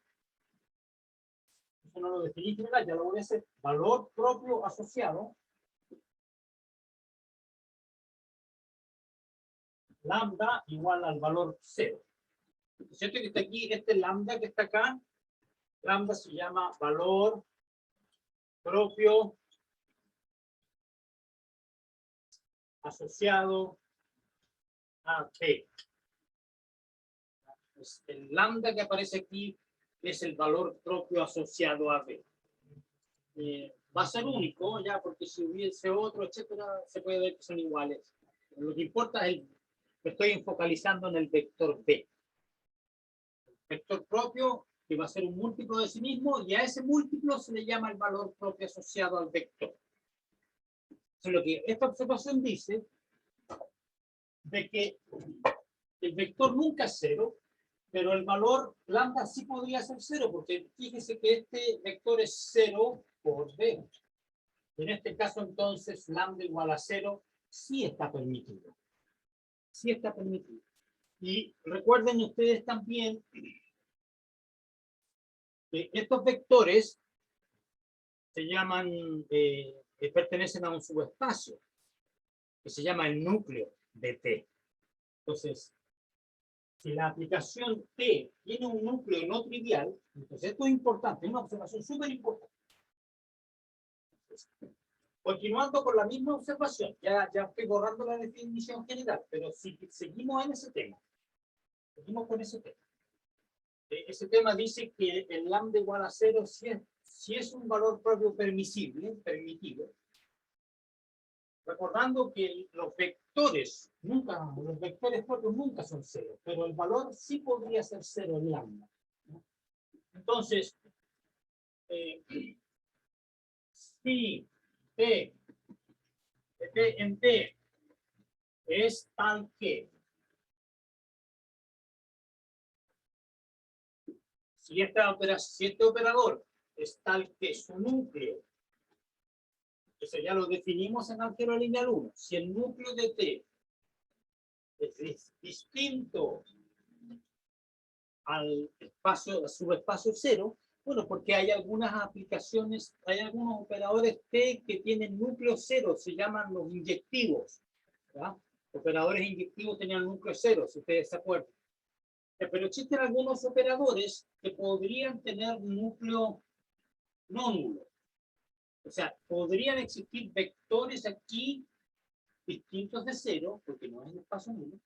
eso no lo definí, ¿verdad? Ya lo voy a hacer. Valor propio asociado, lambda igual al valor 0. ¿Cierto que está aquí? Este lambda que está acá, lambda se llama valor propio asociado a P. El lambda que aparece aquí es el valor propio asociado a B. Va a ser único, ya, porque si hubiese otro, etcétera, se puede ver que son iguales. Lo que importa es me estoy focalizando en el vector B. El vector propio, que va a ser un múltiplo de sí mismo, y a ese múltiplo se le llama el valor propio asociado al vector. Eso es lo que esta observación dice, de que el vector nunca es 0, pero el valor lambda sí podría ser 0, porque fíjese que este vector es 0 por B. En este caso, entonces, lambda igual a 0 sí está permitido. Sí está permitido. Y recuerden ustedes también que estos vectores se llaman, pertenecen a un subespacio, que se llama el núcleo de T. Entonces, si la aplicación T tiene un núcleo no trivial, entonces esto es importante, es una observación súper importante. Continuando con la misma observación, ya estoy borrando la definición general, pero si seguimos en ese tema, seguimos con ese tema. Ese tema dice que el lambda igual a 0 si es un valor propio permisible, permitido, recordando que los vectores propios nunca son 0, pero el valor sí podría ser 0 en lambda, ¿no? Entonces, si T de T en T es tal que si este operador es tal que su núcleo, eso ya lo definimos en álgebra lineal 1, si el núcleo de T es distinto al subespacio 0, bueno, porque hay algunas aplicaciones, hay algunos operadores T que tienen núcleo 0, se llaman los inyectivos, ¿verdad? Operadores inyectivos tenían núcleo 0, si ustedes se acuerdan. Pero existen algunos operadores que podrían tener núcleo no nulo. O sea, podrían existir vectores aquí distintos de 0, porque no es el espacio nulo,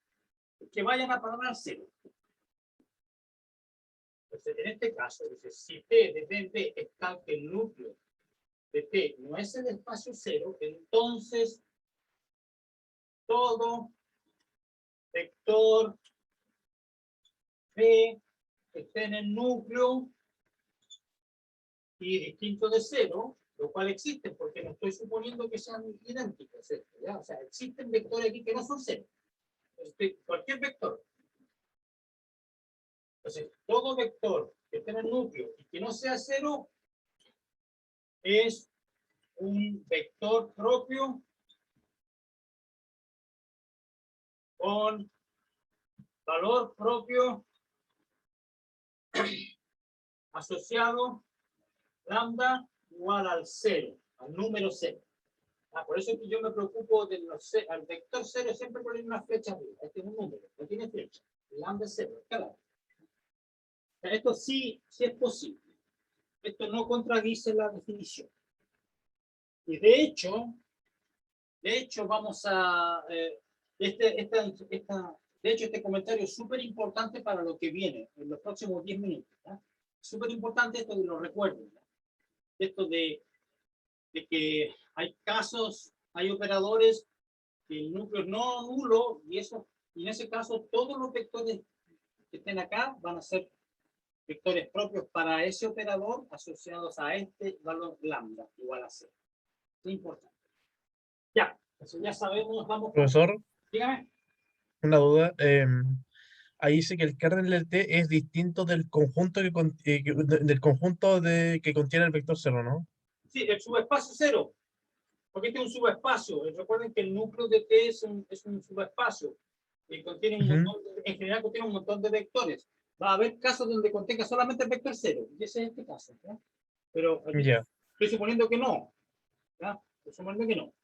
que vayan a parar al 0. Entonces, en este caso, dice, si T de T es tal que el núcleo de T no es el espacio 0, entonces todo vector P que esté en el núcleo y distinto de 0, lo cual existe, porque no estoy suponiendo que sean idénticos, ¿ya? O sea, existen vectores aquí que no son 0. Cualquier vector. Entonces, todo vector que esté en el núcleo y que no sea 0 es un vector propio con valor propio asociado lambda igual al 0, al número 0. Por eso es que yo me preocupo al vector 0 siempre poner una flecha arriba. Este es un número, no tiene flecha. Lambda es 0, claro. Esto sí es posible. Esto no contradice la definición. Y de hecho vamos a... de hecho, este comentario es súper importante para lo que viene en los próximos 10 minutos. Súper importante esto, de lo recuerden. Esto de que hay casos, hay operadores que el núcleo es no nulo, y en ese caso todos los vectores que estén acá van a ser vectores propios para ese operador asociados a este valor lambda igual a 0. Es importante. Ya, eso ya sabemos, vamos. Profesor, Dígame. una duda. Ahí dice que el kernel del T es distinto del conjunto del conjunto que contiene el vector 0, ¿no? Sí, el subespacio 0. Porque este es un subespacio. Recuerden que el núcleo de T es un subespacio. Y contiene en general contiene un montón de vectores. Va a haber casos donde contenga solamente el vector 0. Y ese es este caso. ¿Ya? Pero aquí estoy suponiendo que no. ¿Ya? Estoy suponiendo que no.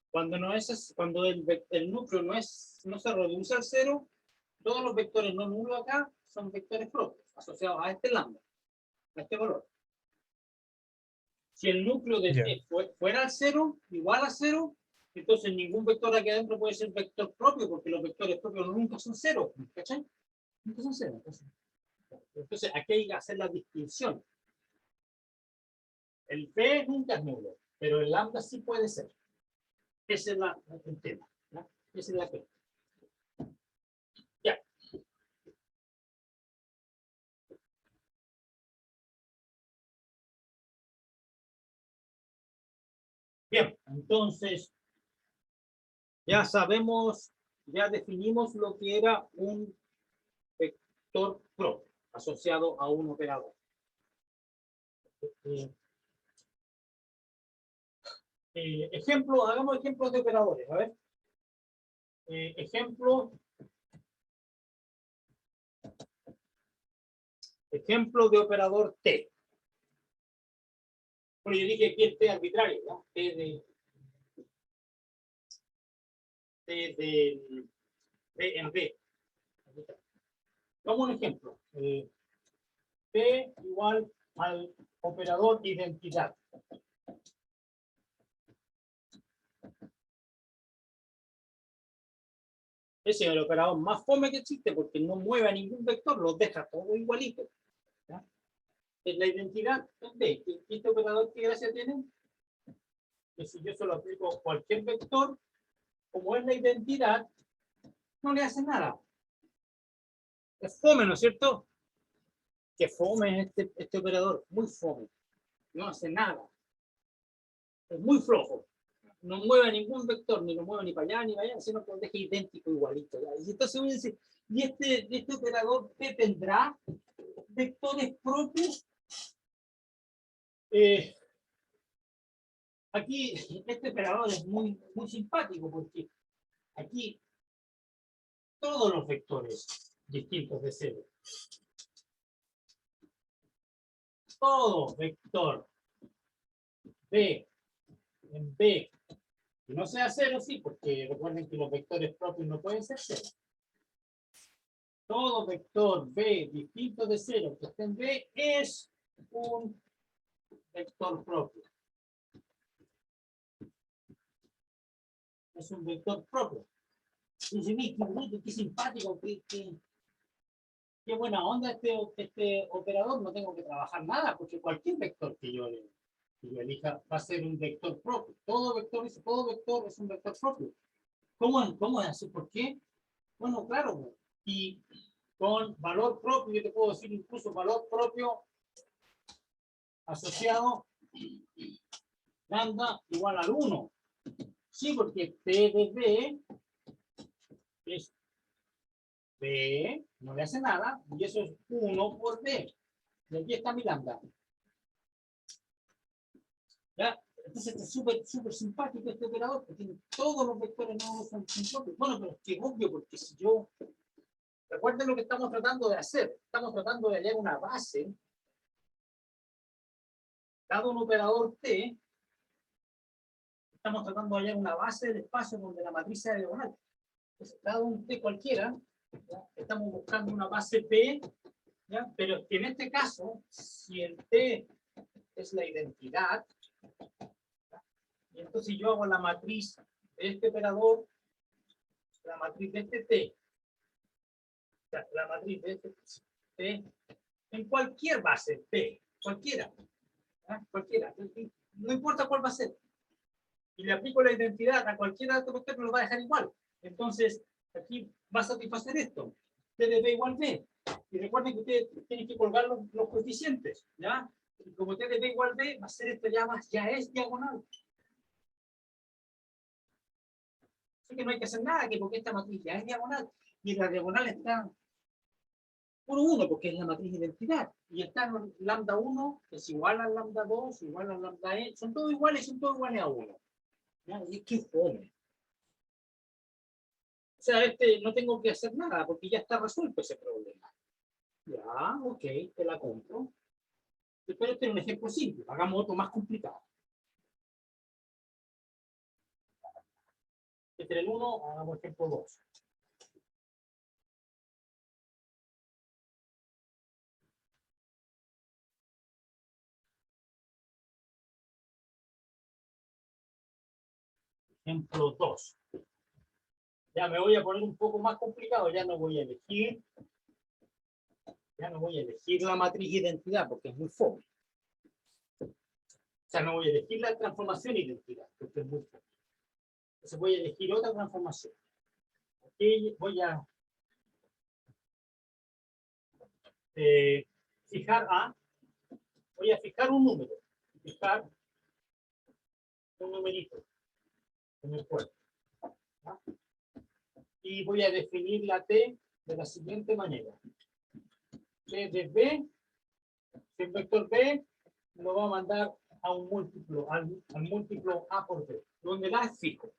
Cuando el núcleo no se reduce al 0, todos los vectores no nulos acá son vectores propios, asociados a este lambda, a este valor. Si el núcleo de T fuera al 0, igual a 0, entonces ningún vector aquí adentro puede ser vector propio, porque los vectores propios nunca son 0. ¿Cachai? Nunca son 0. Entonces aquí hay que hacer la distinción. El P nunca es nulo, pero el lambda sí puede ser. Ese es el tema. ¿No? Esa es la P. Ya. Bien, entonces ya sabemos, ya definimos lo que era un vector propio asociado a un operador. Hagamos ejemplos de operadores. A ver. Ejemplo de operador T. Bueno, yo dije aquí el T arbitrario, ¿no? T en B. Vamos a un ejemplo. T igual al operador identidad. Ese es el operador más fome que existe porque no mueve a ningún vector, los deja todo igualito. ¿Ya? Es la identidad en B. ¿Este operador qué gracia tiene? Que si yo solo aplico a cualquier vector, como es la identidad, no le hace nada. Es fome, ¿no es cierto? Que fome es este operador, muy fome. No hace nada. Es muy flojo. No mueve ningún vector, ni lo mueve ni para allá ni para allá, sino que lo deja idéntico, igualito. ¿Ya? Y entonces voy a decir, ¿y este operador P tendrá vectores propios? Aquí este operador es muy simpático porque aquí todos los vectores distintos de cero. Todo vector B en B que no sea cero, sí, porque recuerden que los vectores propios no pueden ser cero. Todo vector B distinto de cero que esté en B es un vector propio. Es un vector propio. Dice, qué bonito, qué simpático, qué buena onda este operador, no tengo que trabajar nada, porque cualquier vector que yo elija va a ser un vector propio. Todo vector es un vector propio. ¿Cómo es así? ¿Por qué? Bueno, claro, y con valor propio, yo te puedo decir incluso valor propio asociado lambda igual al 1. Sí, porque P de B es B, no le hace nada, y eso es 1 por B. Y aquí está mi lambda. ¿Ya? Entonces es súper simpático este operador, porque tiene todos los vectores no son propios. Bueno, pero es que obvio, porque si yo... Recuerden lo que estamos tratando de hacer. Estamos tratando de hallar una base. Dado un operador T, estamos tratando de hallar una base del espacio donde la matriz sea diagonal. Entonces, dado un T cualquiera, ¿ya? Estamos buscando una base P, ¿ya? Pero en este caso, si el T es la identidad, ¿ya? Y entonces yo hago la matriz de este operador, la matriz de este T, ¿ya? La matriz de este T, en cualquier base P, cualquiera, ¿ya? Cualquiera, no importa cuál va a ser. Y le aplico la identidad a cualquiera de estos vectores, me lo va a dejar igual. Entonces, aquí va a satisfacer esto. T de B igual B. Y recuerden que ustedes tienen que colgar los coeficientes, ¿ya? Y como T de B igual B, va a ser esto ya es diagonal. Así que no hay que hacer nada, porque esta matriz ya es diagonal. Y la diagonal está por 1, porque es la matriz de identidad. Y está lambda 1 es igual a lambda 2, igual a lambda E. Son todos iguales a 1. ¿Ya? Y es que fome. O sea, no tengo que hacer nada porque ya está resuelto ese problema. Ya, ok, te la compro. Después este es un ejemplo simple. Hagamos otro más complicado. Entre el 1, hagamos ejemplo 2. Ejemplo 2. Ya me voy a poner un poco más complicado. Ya no voy a elegir la matriz identidad porque es muy fome. O sea, no voy a elegir la transformación identidad porque es muy fome. Entonces voy a elegir otra transformación. Aquí voy a voy a fijar un número. Fijar un numerito en el cuerpo. ¿Ya? Y voy a definir la T de la siguiente manera. T de B, el vector B lo va a mandar a un múltiplo, al múltiplo A por B, donde el A es fijo.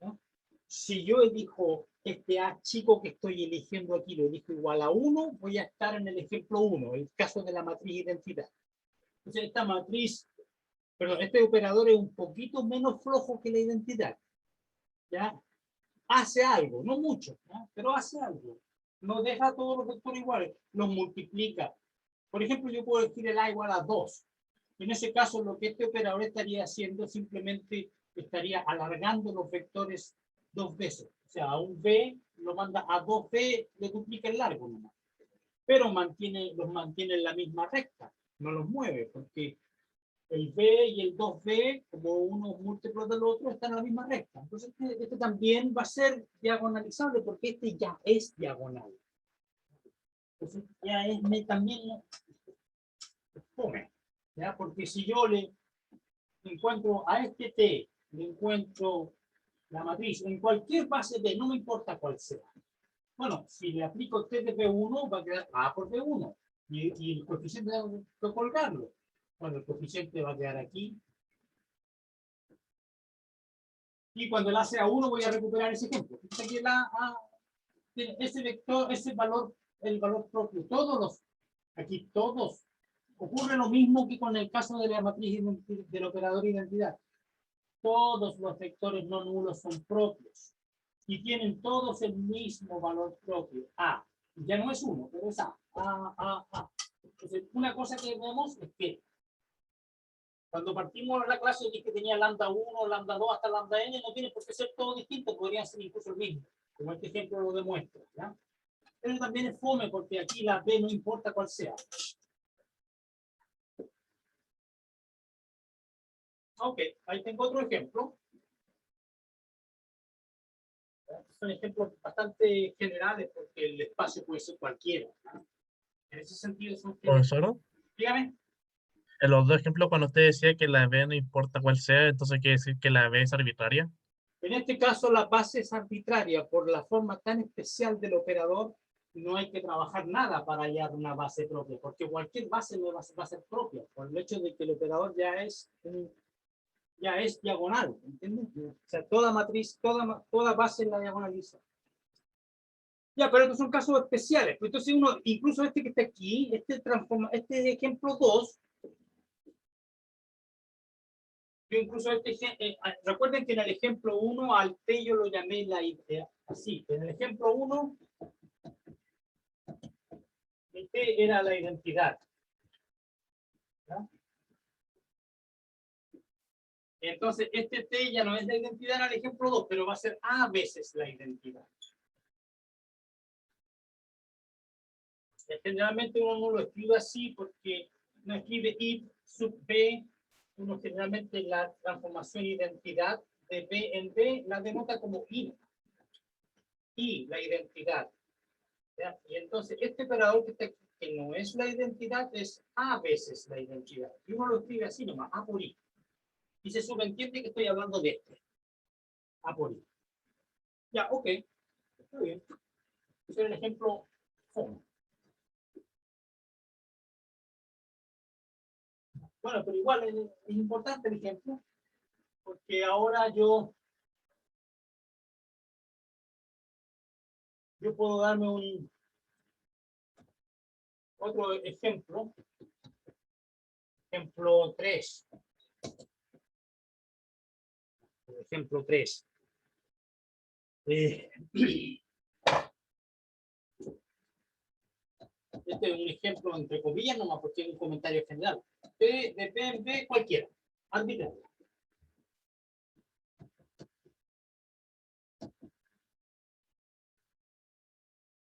¿No? Si yo elijo este A chico que estoy eligiendo aquí, lo elijo igual a 1, voy a estar en el ejemplo 1, el caso de la matriz identidad. Entonces esta matriz, perdón, este operador es un poquito menos flojo que la identidad. ¿Ya? Hace algo, no mucho, ¿no? Pero hace algo. No deja todos los vectores iguales, los multiplica. Por ejemplo, yo puedo decir el A igual a 2. En ese caso, lo que este operador estaría haciendo simplemente estaría alargando los vectores dos veces. O sea, a un B lo manda a 2B, le duplica el largo nomás. Pero los mantiene en la misma recta, no los mueve, porque el B y el 2B, como uno es múltiplo del otro, están en la misma recta. Entonces, este también va a ser diagonalizable, porque este ya es diagonal. Entonces, ya es también fome, ¿ya? Porque si yo le encuentro a este T, le encuentro la matriz en cualquier base B, no me importa cuál sea. Bueno, si le aplico T de B1, va a quedar A por B1. Y el coeficiente tengo que colgarlo. Bueno, el coeficiente va a quedar aquí. Y cuando el A sea 1, voy a recuperar ese ejemplo. Aquí ese vector, ese valor, el valor propio. Aquí todos. Ocurre lo mismo que con el caso de la matriz del operador identidad. Todos los vectores no nulos son propios. Y tienen todos el mismo valor propio, A. Ya no es 1, pero es A. A. Entonces, una cosa que vemos es que cuando partimos la clase dije que tenía lambda 1, lambda 2 hasta lambda n, no tiene por qué ser todo distinto, podrían ser incluso el mismo, como este ejemplo lo demuestra, ¿ya? Pero también es fome porque aquí la B no importa cuál sea. Ok, ahí tengo otro ejemplo. Son ejemplos bastante generales porque el espacio puede ser cualquiera, ¿no? En ese sentido son generales. Profesor, Dígame. en los dos ejemplos, cuando usted decía que la B no importa cuál sea, entonces quiere decir que la B es arbitraria. En este caso, la base es arbitraria por la forma tan especial del operador. No hay que trabajar nada para hallar una base propia, porque cualquier base no va a ser propia, por el hecho de que el operador ya es diagonal, ¿entiendes? O sea, toda matriz, toda base la diagonaliza. Ya, pero estos son casos especiales. Entonces uno, incluso este que está aquí, este ejemplo 2, yo incluso recuerden que en el ejemplo 1 al T yo lo llamé la idea, así. En el ejemplo 1, el T era la identidad. ¿Ya? Entonces, este T ya no es la identidad en el ejemplo 2, pero va a ser A veces la identidad. Generalmente uno no lo escribe así porque no escribe I sub B. Uno generalmente la transformación identidad de B en B la denota como I. I, la identidad. ¿Ya? Y entonces este operador que está aquí, que no es la identidad, es A veces la identidad. Y uno lo escribe así nomás, A por I. Y se subentiende que estoy hablando de este. A por I. Ya, ok. Está bien. Ese es el ejemplo FOM. Bueno, pero igual es importante el ejemplo, porque ahora yo puedo darme otro ejemplo. Ejemplo 3. Ejemplo 3. Este es un ejemplo entre comillas nomás porque es un comentario general. P de P en B cualquiera. Arbitrario.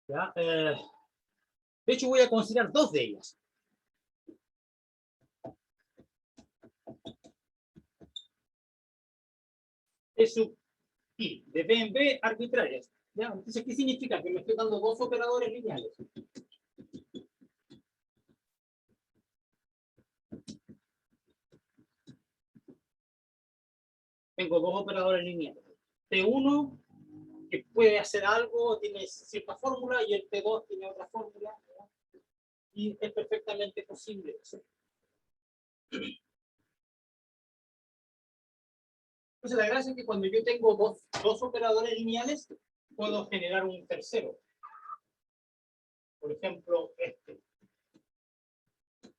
¿Ya? De hecho voy a considerar dos de ellas. Es sub I de B en B arbitrarias. ¿Ya? Entonces, ¿qué significa? Que me estoy dando dos operadores lineales. Tengo dos operadores lineales. T1, que puede hacer algo, tiene cierta fórmula, y el T2 tiene otra fórmula. ¿No? Y es perfectamente posible eso. Entonces, la gracia es que cuando yo tengo dos operadores lineales, puedo generar un tercero. Por ejemplo, este. O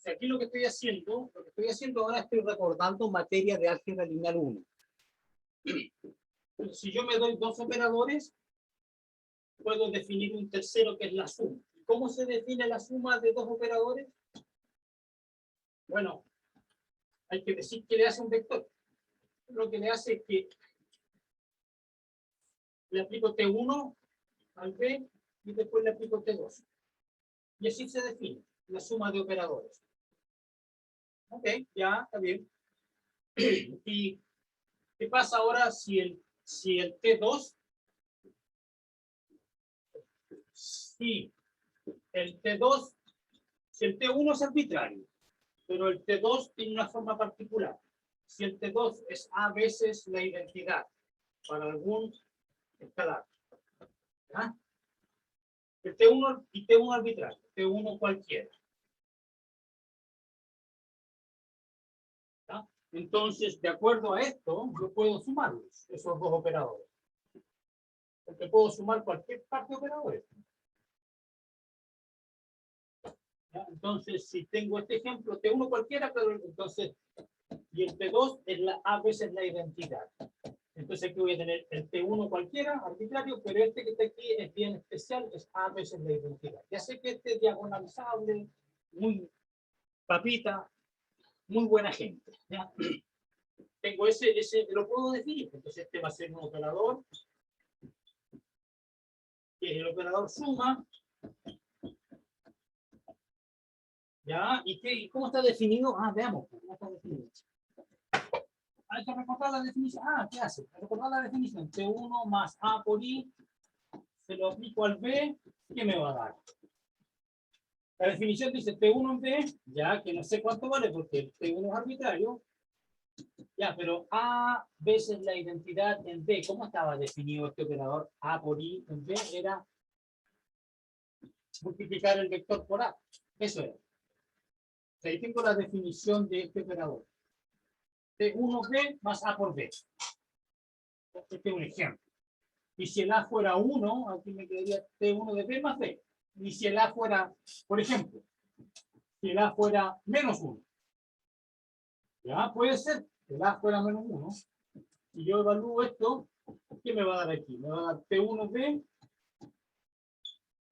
sea, aquí lo que estoy haciendo ahora, estoy recordando materia de álgebra lineal 1. Si yo me doy dos operadores, puedo definir un tercero que es la suma. ¿Cómo se define la suma de dos operadores? Bueno, hay que decir que le hace un vector. Lo que le hace es que le aplico T1 al B y después le aplico T2. Y así se define la suma de operadores. Ok, ya está bien. ¿Y qué pasa ahora si el T2, si el T2, si el T1 es arbitrario, pero el T2 tiene una forma particular? Si el T2 es a veces la identidad para algún escalar, ¿ya? El T1 y T1 arbitrario, T1 cualquiera. ¿Ya? Entonces, de acuerdo a esto, yo puedo sumarlos, esos dos operadores. Porque puedo sumar cualquier parte de operadores. ¿Ya? Entonces, si tengo este ejemplo, T1 cualquiera, pero entonces, y el T2 es a veces la identidad. Entonces aquí voy a tener el T1 cualquiera, arbitrario, pero este que está aquí es bien especial, es a veces la identidad. Ya sé que este es diagonalizable, muy papita, muy buena gente. ¿Ya? Tengo ese, lo puedo definir. Entonces este va a ser un operador, que es el operador suma. ¿Ya? ¿Y cómo está definido? Ah, veamos, ¿cómo está definido? Hay que recordar la definición. Ah, ¿qué hace? Recordar la definición. T1 más A por I, se lo aplico al B, ¿qué me va a dar? La definición dice T1 en B, ya que no sé cuánto vale porque el T1 es arbitrario. Ya, pero A veces la identidad en B. ¿Cómo estaba definido este operador? A por I en B era multiplicar el vector por A. Eso era. Ahí tengo la definición de este operador. T1B más A por B. Este es un ejemplo. Y si el A fuera 1, aquí me quedaría T1 de B más B. Y si el A fuera, por ejemplo, si el A fuera menos 1. Ya, puede ser que el A fuera menos 1. Si yo evalúo esto, ¿qué me va a dar aquí? Me va a dar T1B.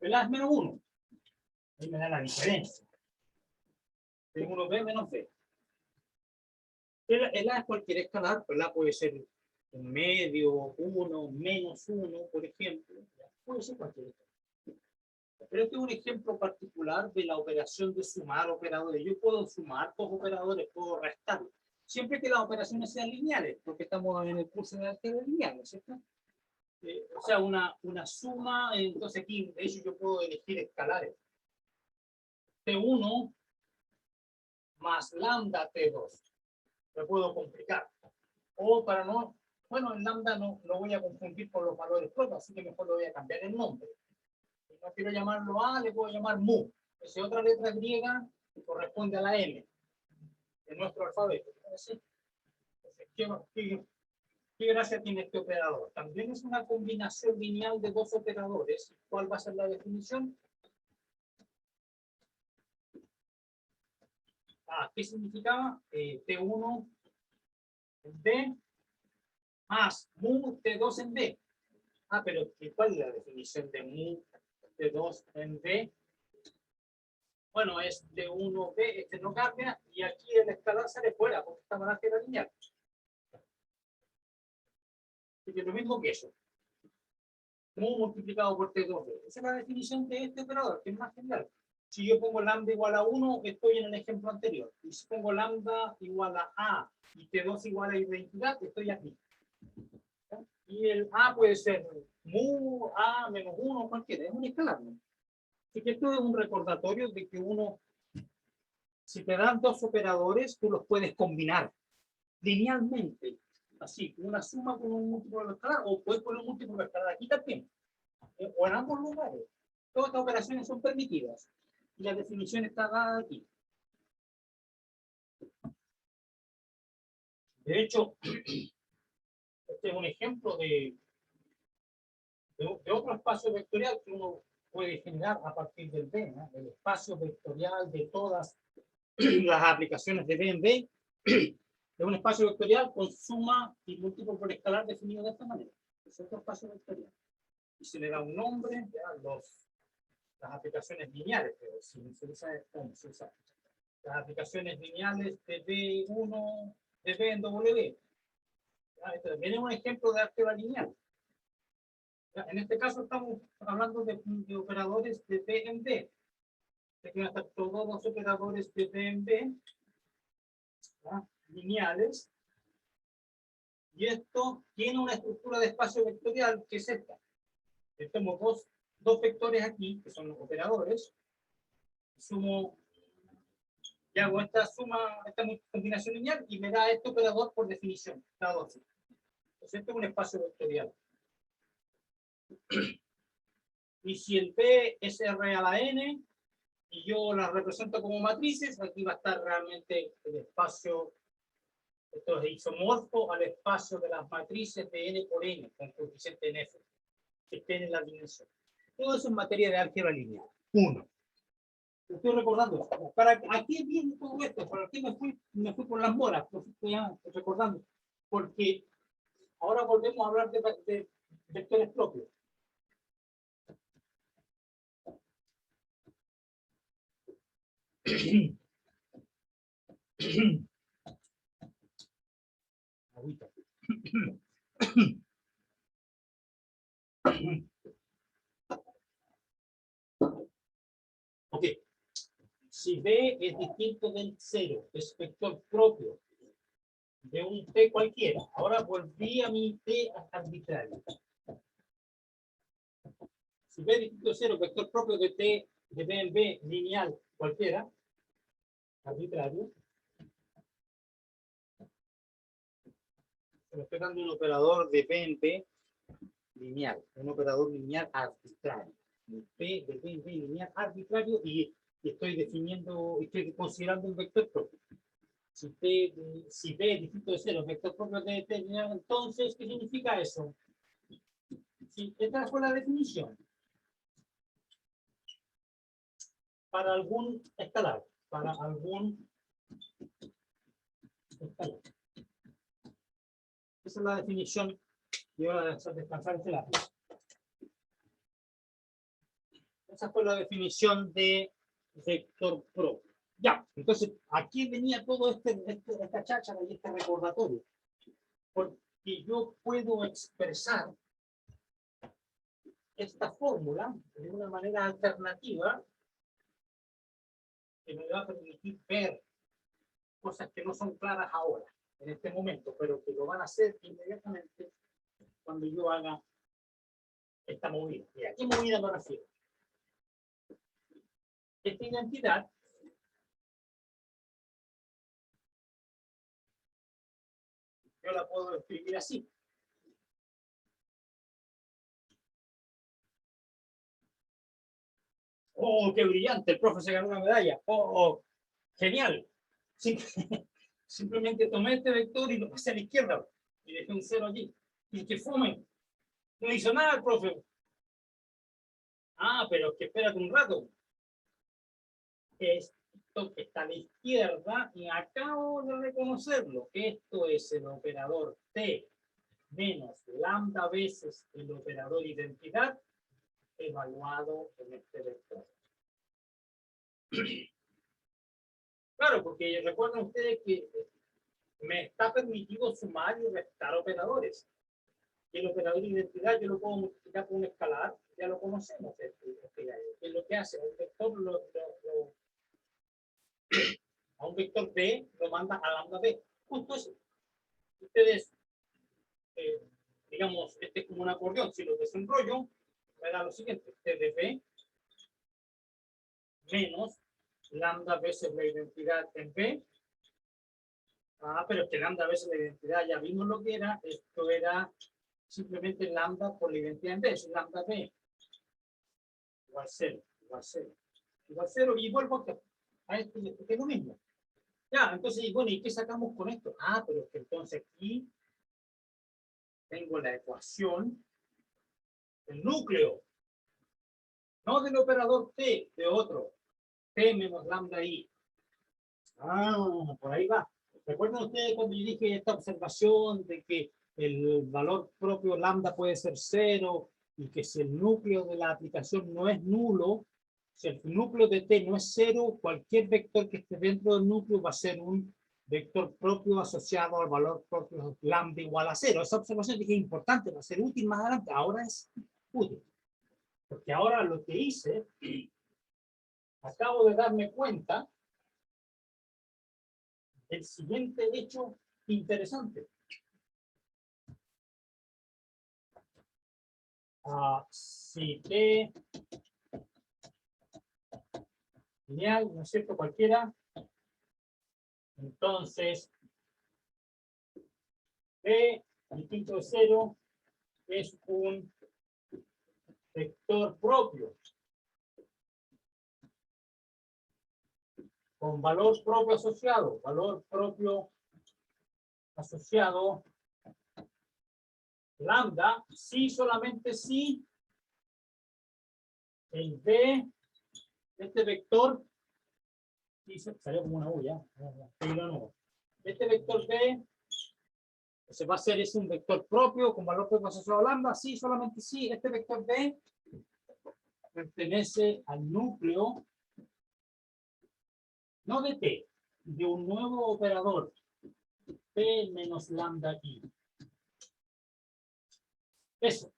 El A es menos 1. Ahí me da la diferencia. T1B menos B. El A es cualquier escalar, pero el A puede ser un medio, 1, menos 1, por ejemplo. Puede ser cualquier escalar. Pero este es un ejemplo particular de la operación de sumar operadores. Yo puedo sumar dos operadores, puedo restar. Siempre que las operaciones sean lineales, porque estamos en el curso de álgebra lineal, ¿no es cierto? O sea, una suma, entonces aquí, de hecho, yo puedo elegir escalares. T1 más lambda T2. Me puedo complicar. O para no, bueno, el lambda no lo voy a confundir con los valores propios, así que mejor lo voy a cambiar el nombre. Si no quiero llamarlo A, le puedo llamar mu. Esa otra letra griega que corresponde a la M de nuestro alfabeto. Entonces, ¿qué gracia tiene este operador? También es una combinación lineal de dos operadores. ¿Cuál va a ser la definición? ¿Qué significaba? T1 en B más mu T2 en B. Pero ¿cuál es la definición de mu T2 en B? Bueno, es T1B, este no cambia, y aquí el escalar sale fuera, porque está en álgebra lineal. Y es lo mismo que eso. Mu multiplicado por T2B. Esa es la definición de este operador, que es más general. Si yo pongo lambda igual a 1, estoy en el ejemplo anterior. Y si pongo lambda igual a y T2 igual a identidad, estoy aquí. Y el A puede ser mu, A menos 1, cualquiera. Es un escalar, ¿no? Así que esto es un recordatorio de que uno, si te dan dos operadores, tú los puedes combinar linealmente. Así, una suma con un múltiplo de escalar, o puedes poner un múltiplo de escalar aquí también. O en ambos lugares. Todas estas operaciones son permitidas. Y la definición está dada aquí. De hecho, este es un ejemplo de otro espacio vectorial que uno puede generar a partir del B, ¿no? El espacio vectorial de todas las aplicaciones de B en B es un espacio vectorial con suma y múltiplo por escalar definido de esta manera. Es otro espacio vectorial. Y se le da un nombre a las aplicaciones lineales, pero si se usa, las aplicaciones lineales de B1, de B en W. Este también es un ejemplo de álgebra lineal. En este caso estamos hablando de operadores de P en B. Aquí van a estar todos los operadores de P en B, ¿ya? Lineales. Y esto tiene una estructura de espacio vectorial que es esta. Tengo dos vectores aquí, que son los operadores. Sumo, y hago esta suma, esta combinación lineal, y me da este operador por definición. Dado así. Entonces, este es un espacio vectorial. Y si el P es R a la N, y yo las represento como matrices, aquí va a estar realmente el espacio. Esto es isomorfo al espacio de las matrices de n por n, con coeficiente en f, que estén en la dimensión. Todo eso en materia de álgebra lineal. 1. Estoy recordando, ¿para qué viene todo esto? ¿Para qué me fui por las moras? Lo estoy recordando. Porque ahora volvemos a hablar de vectores propios. Agüita. Ok. Si B es distinto del 0, es vector propio de un T cualquiera. Ahora volví a mi T arbitrario. Si B es distinto de 0, vector propio de T de B en B lineal cualquiera, arbitrario. Se me estoy dando un operador de P en P lineal, un operador lineal arbitrario. P de P en P lineal arbitrario y estoy definiendo, estoy considerando un vector propio. Si P es distinto de 0, vector propio de T lineal, entonces, ¿qué significa eso? Si esta fue la definición. Para algún escalar, escalar. Esa es la definición. Yo voy a descansar este lápiz. Esa fue la definición de vector propio. Ya, entonces aquí venía todo esta cháchara y este recordatorio. Porque yo puedo expresar esta fórmula de una manera alternativa que me va a permitir ver cosas que no son claras ahora, en este momento, pero que lo van a hacer inmediatamente cuando yo haga esta movida. ¿Y a qué movida me refiero? Esta identidad yo la puedo escribir así. ¡Oh, qué brillante! El profe se ganó una medalla. ¡Oh, genial! Simplemente tomé este vector y lo pasé a la izquierda y dejé un 0 allí. Y que fome. No hizo nada el profe. Ah, pero que espérate un rato. Esto que está a la izquierda y acabo de reconocerlo. Esto es el operador T menos lambda veces el operador identidad evaluado en este vector. Claro, porque recuerden ustedes que me está permitido sumar y restar operadores. Y el operador de identidad yo lo puedo multiplicar por un escalar, ya lo conocemos. Es lo que hace, un vector a un vector B lo manda a lambda B. Justo eso. Ustedes, digamos, este es como un acordeón. Si lo desenrollo, me da lo siguiente: T de B menos lambda veces la identidad en B. Ah, pero es que lambda veces la identidad ya vimos lo que era. Esto era simplemente lambda por la identidad en B. Es lambda B igual 0, igual 0, igual 0. Y vuelvo a esto y esto que es lo mismo. Ya, entonces, bueno, ¿y qué sacamos con esto? Ah, pero es que entonces aquí tengo la ecuación del núcleo, no del operador T, de otro. T menos lambda I. Ah, por ahí va. ¿Recuerdan ustedes cuando yo dije esta observación de que el valor propio lambda puede ser 0 y que si el núcleo de la aplicación no es nulo, si el núcleo de T no es 0, cualquier vector que esté dentro del núcleo va a ser un vector propio asociado al valor propio lambda igual a 0? Esa observación dije importante, va a ser útil más adelante. Ahora es útil. Porque ahora lo que hice, acabo de darme cuenta del siguiente hecho interesante. Si P lineal, ¿no es cierto? Cualquiera. Entonces, P distinto de 0 es un vector propio con valor propio asociado, lambda, si solamente si el B, este vector, y salió como una U ya, este vector B se va a hacer es un vector propio con valor propio asociado a lambda, sí, solamente sí, este vector B pertenece al núcleo, no de T, de un nuevo operador, P menos lambda I. Eso.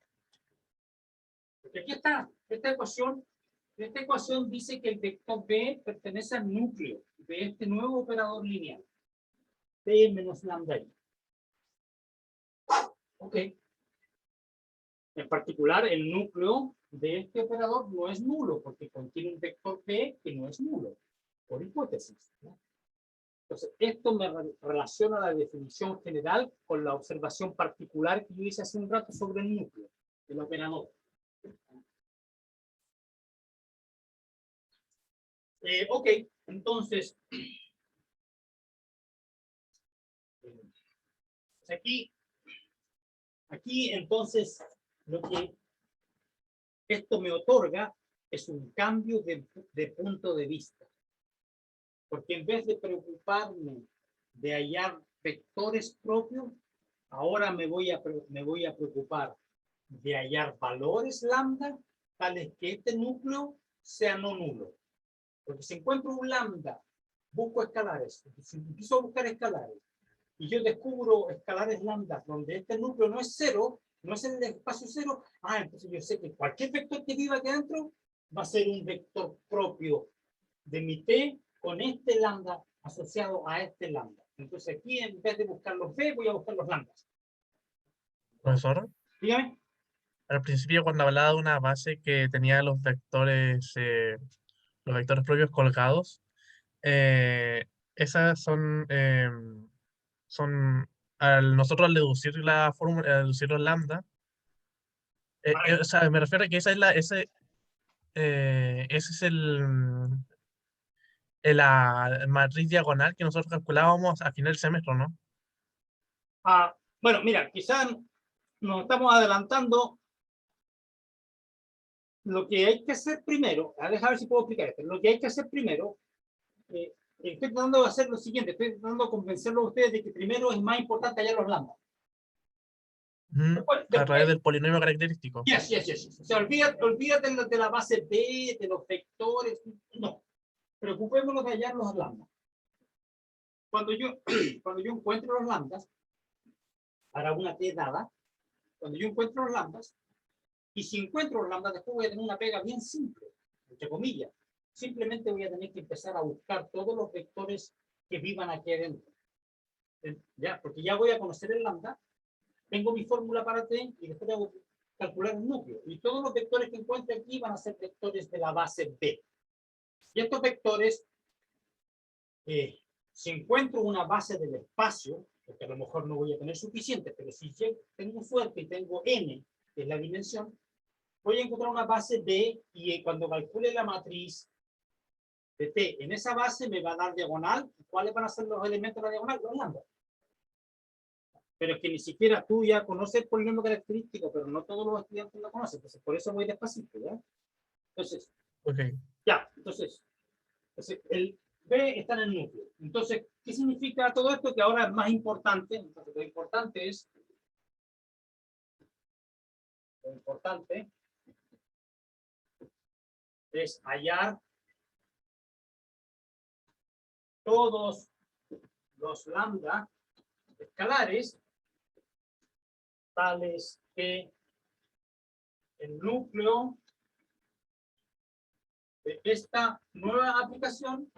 Porque aquí está, esta ecuación dice que el vector B pertenece al núcleo de este nuevo operador lineal, P menos lambda I. Ok. En particular, el núcleo de este operador no es nulo, porque contiene un vector P que no es nulo, por hipótesis, ¿no? Entonces, esto me relaciona la definición general con la observación particular que yo hice hace un rato sobre el núcleo del operador. Ok, entonces, aquí entonces, lo que esto me otorga es un cambio de punto de vista. Porque en vez de preocuparme de hallar vectores propios, ahora me voy a preocupar de hallar valores lambda, tales que este núcleo sea no nulo. Porque si encuentro un lambda, busco escalares. Si empiezo a buscar escalares, y yo descubro escalares lambda donde este núcleo no es cero, no es el espacio cero, entonces yo sé que cualquier vector que viva aquí adentro va a ser un vector propio de mi T con este lambda asociado a este lambda. Entonces aquí en vez de buscar los B, voy a buscar los lambdas. Profesor, Dígame. al principio cuando hablaba de una base que tenía los vectores propios colgados, esas son nosotros al deducir la fórmula, al deducir los lambda, o sea, me refiero a que ese es la matriz diagonal que nosotros calculábamos a final del semestre, ¿no? Bueno, mira, quizás nos estamos adelantando. Lo que hay que hacer primero, a ver si puedo explicar esto. Lo que hay que hacer primero, estoy tratando de hacer lo siguiente, estoy tratando de convencerlos a ustedes de que primero es más importante hallar los lambda. A través del polinomio característico. Yes. O sea, olvídate de la base B, de los vectores, no. Preocupémonos de hallar los lambda. Cuando yo encuentro los lambdas, para una T dada, cuando yo encuentro los lambdas, y si encuentro los lambdas, después voy a tener una pega bien simple, entre comillas. Simplemente voy a tener que empezar a buscar todos los vectores que vivan aquí adentro. ¿Ya? Porque ya voy a conocer el lambda, tengo mi fórmula para T y después hago calcular un núcleo. Y todos los vectores que encuentre aquí van a ser vectores de la base B. Y estos vectores, si encuentro una base del espacio, porque a lo mejor no voy a tener suficiente, pero si tengo suerte y tengo n, que es la dimensión, voy a encontrar una base B y cuando calcule la matriz de T en esa base me va a dar diagonal. ¿Cuáles van a ser los elementos de la diagonal? Los lambda. Pero es que ni siquiera tú ya conoces el polinomio característico, pero no todos los estudiantes lo conocen. Entonces, por eso voy despacito, ¿ya? Entonces, ya, entonces el B está en el núcleo. Entonces, ¿qué significa todo esto? Que ahora es más importante. Entonces, lo importante es hallar todos los lambda escalares tales que el núcleo de esta nueva aplicación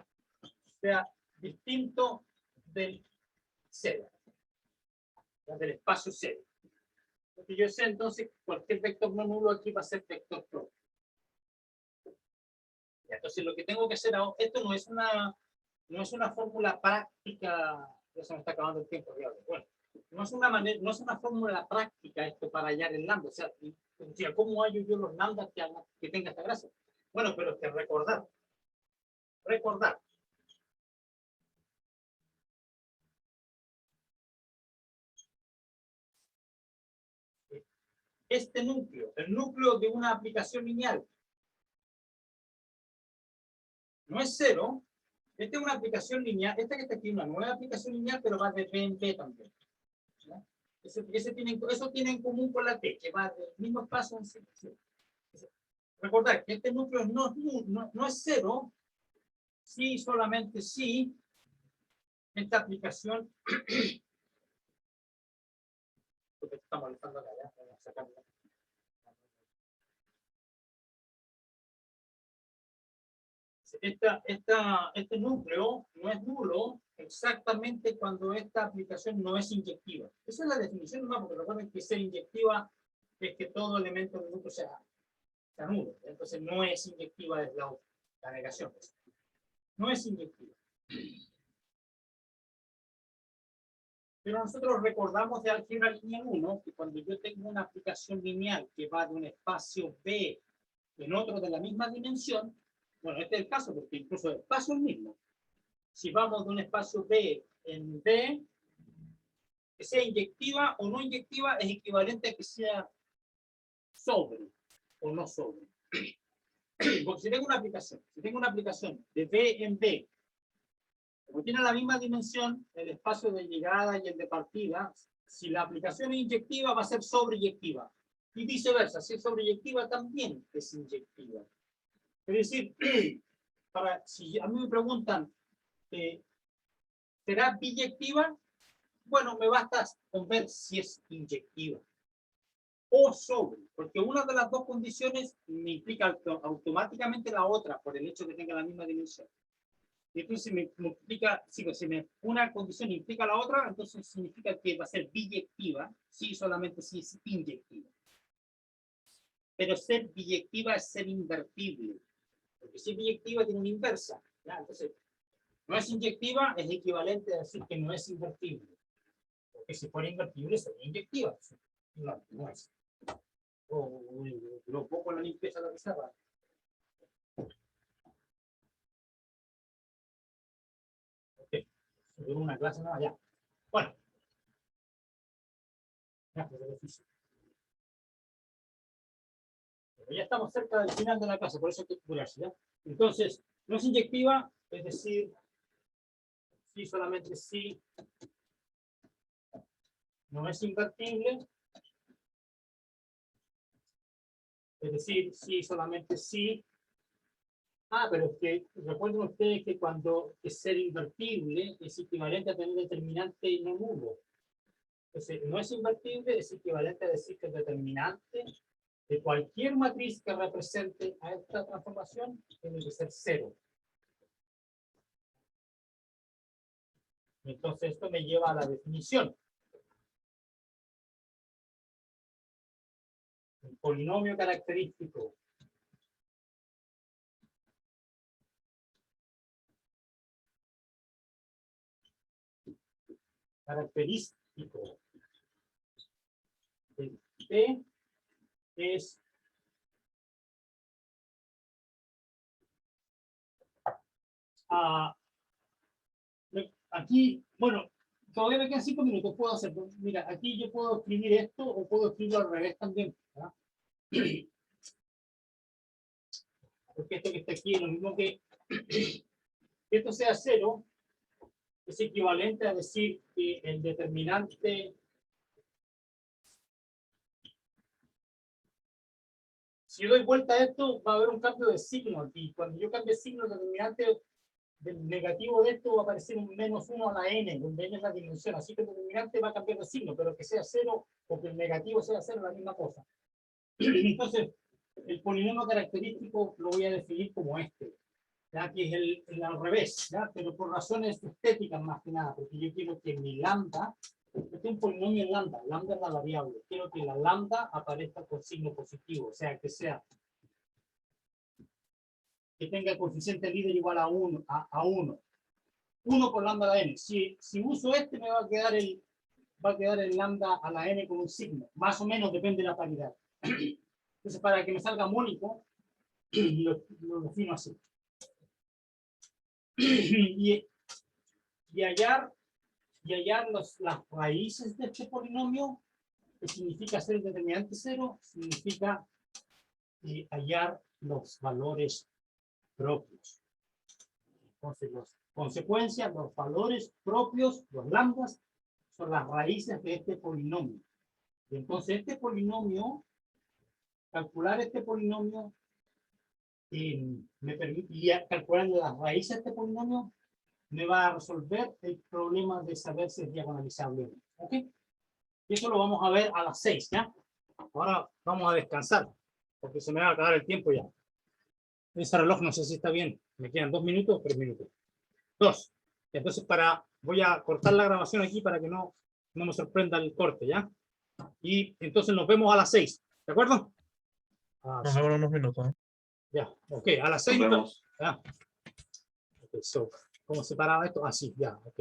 sea distinto del cero, del espacio cero. Porque yo sé entonces cualquier vector no nulo aquí va a ser vector propio. Entonces lo que tengo que hacer ahora, esto no es una fórmula práctica, ya se me está acabando el tiempo, bueno, no es una fórmula práctica esto para hallar el lambda, o sea, ¿cómo hallo yo los lambdas que tenga esta gracia? Bueno, pero es que recordar, este núcleo, el núcleo de una aplicación lineal, no es cero. Esta es una aplicación lineal, esta que está aquí, una nueva aplicación lineal, pero va de P en P también. ¿Ya? Eso tiene en común con la T, que va del mismo espacio en C. Recordar que este núcleo no es cero, si solamente si esta aplicación porque está molestando acá, ¿ya? Voy a sacarlo. Este núcleo no es nulo exactamente cuando esta aplicación no es inyectiva. Esa es la definición nomás, porque recuerden que ser inyectiva es que todo elemento del núcleo sea nulo. Entonces no es inyectiva desde la negación. No es inyectiva. Pero nosotros recordamos de álgebra lineal 1 que cuando yo tengo una aplicación lineal que va de un espacio B en otro de la misma dimensión, bueno, este es el caso porque incluso el espacio es el mismo. Si vamos de un espacio B en B, que sea inyectiva o no inyectiva es equivalente a que sea sobre o no sobre. Porque si tengo una aplicación de B en B, como tiene la misma dimensión, el espacio de llegada y el de partida, si la aplicación es inyectiva va a ser sobreyectiva. Y viceversa, si es sobreyectiva también es inyectiva. Es decir, si a mí me preguntan, ¿será biyectiva? Bueno, me basta con ver si es inyectiva o sobre, porque una de las dos condiciones me implica automáticamente la otra por el hecho de que tenga la misma dimensión. Y entonces si me multiplica, si una condición implica la otra, entonces significa que va a ser biyectiva, si solamente si es inyectiva. Pero ser biyectiva es ser invertible, porque si es biyectiva tiene una inversa. ¿Ya? Entonces, no es inyectiva, es equivalente a decir que no es invertible. Porque si fuera invertible sería inyectiva. No es. Lo pongo en la limpieza de la pizarra. Una clase nada, ya. Bueno. Pero ya estamos cerca del final de la clase, por eso hay que curarse, ¿ya? Entonces, no es inyectiva, es decir, sí, solamente sí. No es invertible, es decir, sí, solamente sí. Pero es que recuerden ustedes que cuando es ser invertible es equivalente a tener determinante no nulo. Entonces, no es invertible, es equivalente a decir que el determinante de cualquier matriz que represente a esta transformación tiene que ser cero. Entonces, esto me lleva a la definición. El polinomio característico de P es aquí, bueno, todavía me quedan 5 minutos, puedo hacer, mira, aquí yo puedo escribir esto o puedo escribirlo al revés también, ¿verdad? Porque esto que está aquí es lo mismo que esto sea cero, es equivalente a decir que el determinante si yo doy vuelta a esto va a haber un cambio de signo aquí, cuando yo cambie signo el determinante del negativo de esto va a aparecer un -1 a la n, donde n es la dimensión, así que el determinante va a cambiar de signo, pero que sea cero o que el negativo sea cero es la misma cosa. Entonces, el polinomio característico lo voy a definir como este, ya que es el al revés, ¿ya? Pero por razones estéticas más que nada, porque yo quiero que mi lambda, este es un polinomio en lambda, lambda es la variable, quiero que la lambda aparezca con signo positivo, o sea, que tenga coeficiente líder igual a 1, a 1. 1 por lambda a la n. Si uso este, me va a quedar el lambda a la n con un signo. Más o menos depende de la paridad. Entonces, para que me salga mónico, lo defino así. Y hallar las raíces de este polinomio, que significa hacer el determinante cero, significa hallar los valores propios. Entonces, las consecuencias, los valores propios, los lambdas, son las raíces de este polinomio. Y entonces este polinomio, calcular este polinomio, me permitiría calcular las raíces de este polinomio, me va a resolver el problema de saber si es diagonalizable. ¿Ok? Y eso lo vamos a ver a las 6, ¿ya? Ahora vamos a descansar, porque se me va a acabar el tiempo ya. Ese reloj no sé si está bien. Me quedan 2 minutos o 3 minutos. 2. Entonces voy a cortar la grabación aquí para que no me sorprenda el corte, ¿ya? Y entonces nos vemos a las 6. ¿De acuerdo? Nos vemos en unos minutos. Ya, ok. A las 6 Nos vemos. ya. Okay, so, ¿cómo se paraba esto? Así, ya, ok.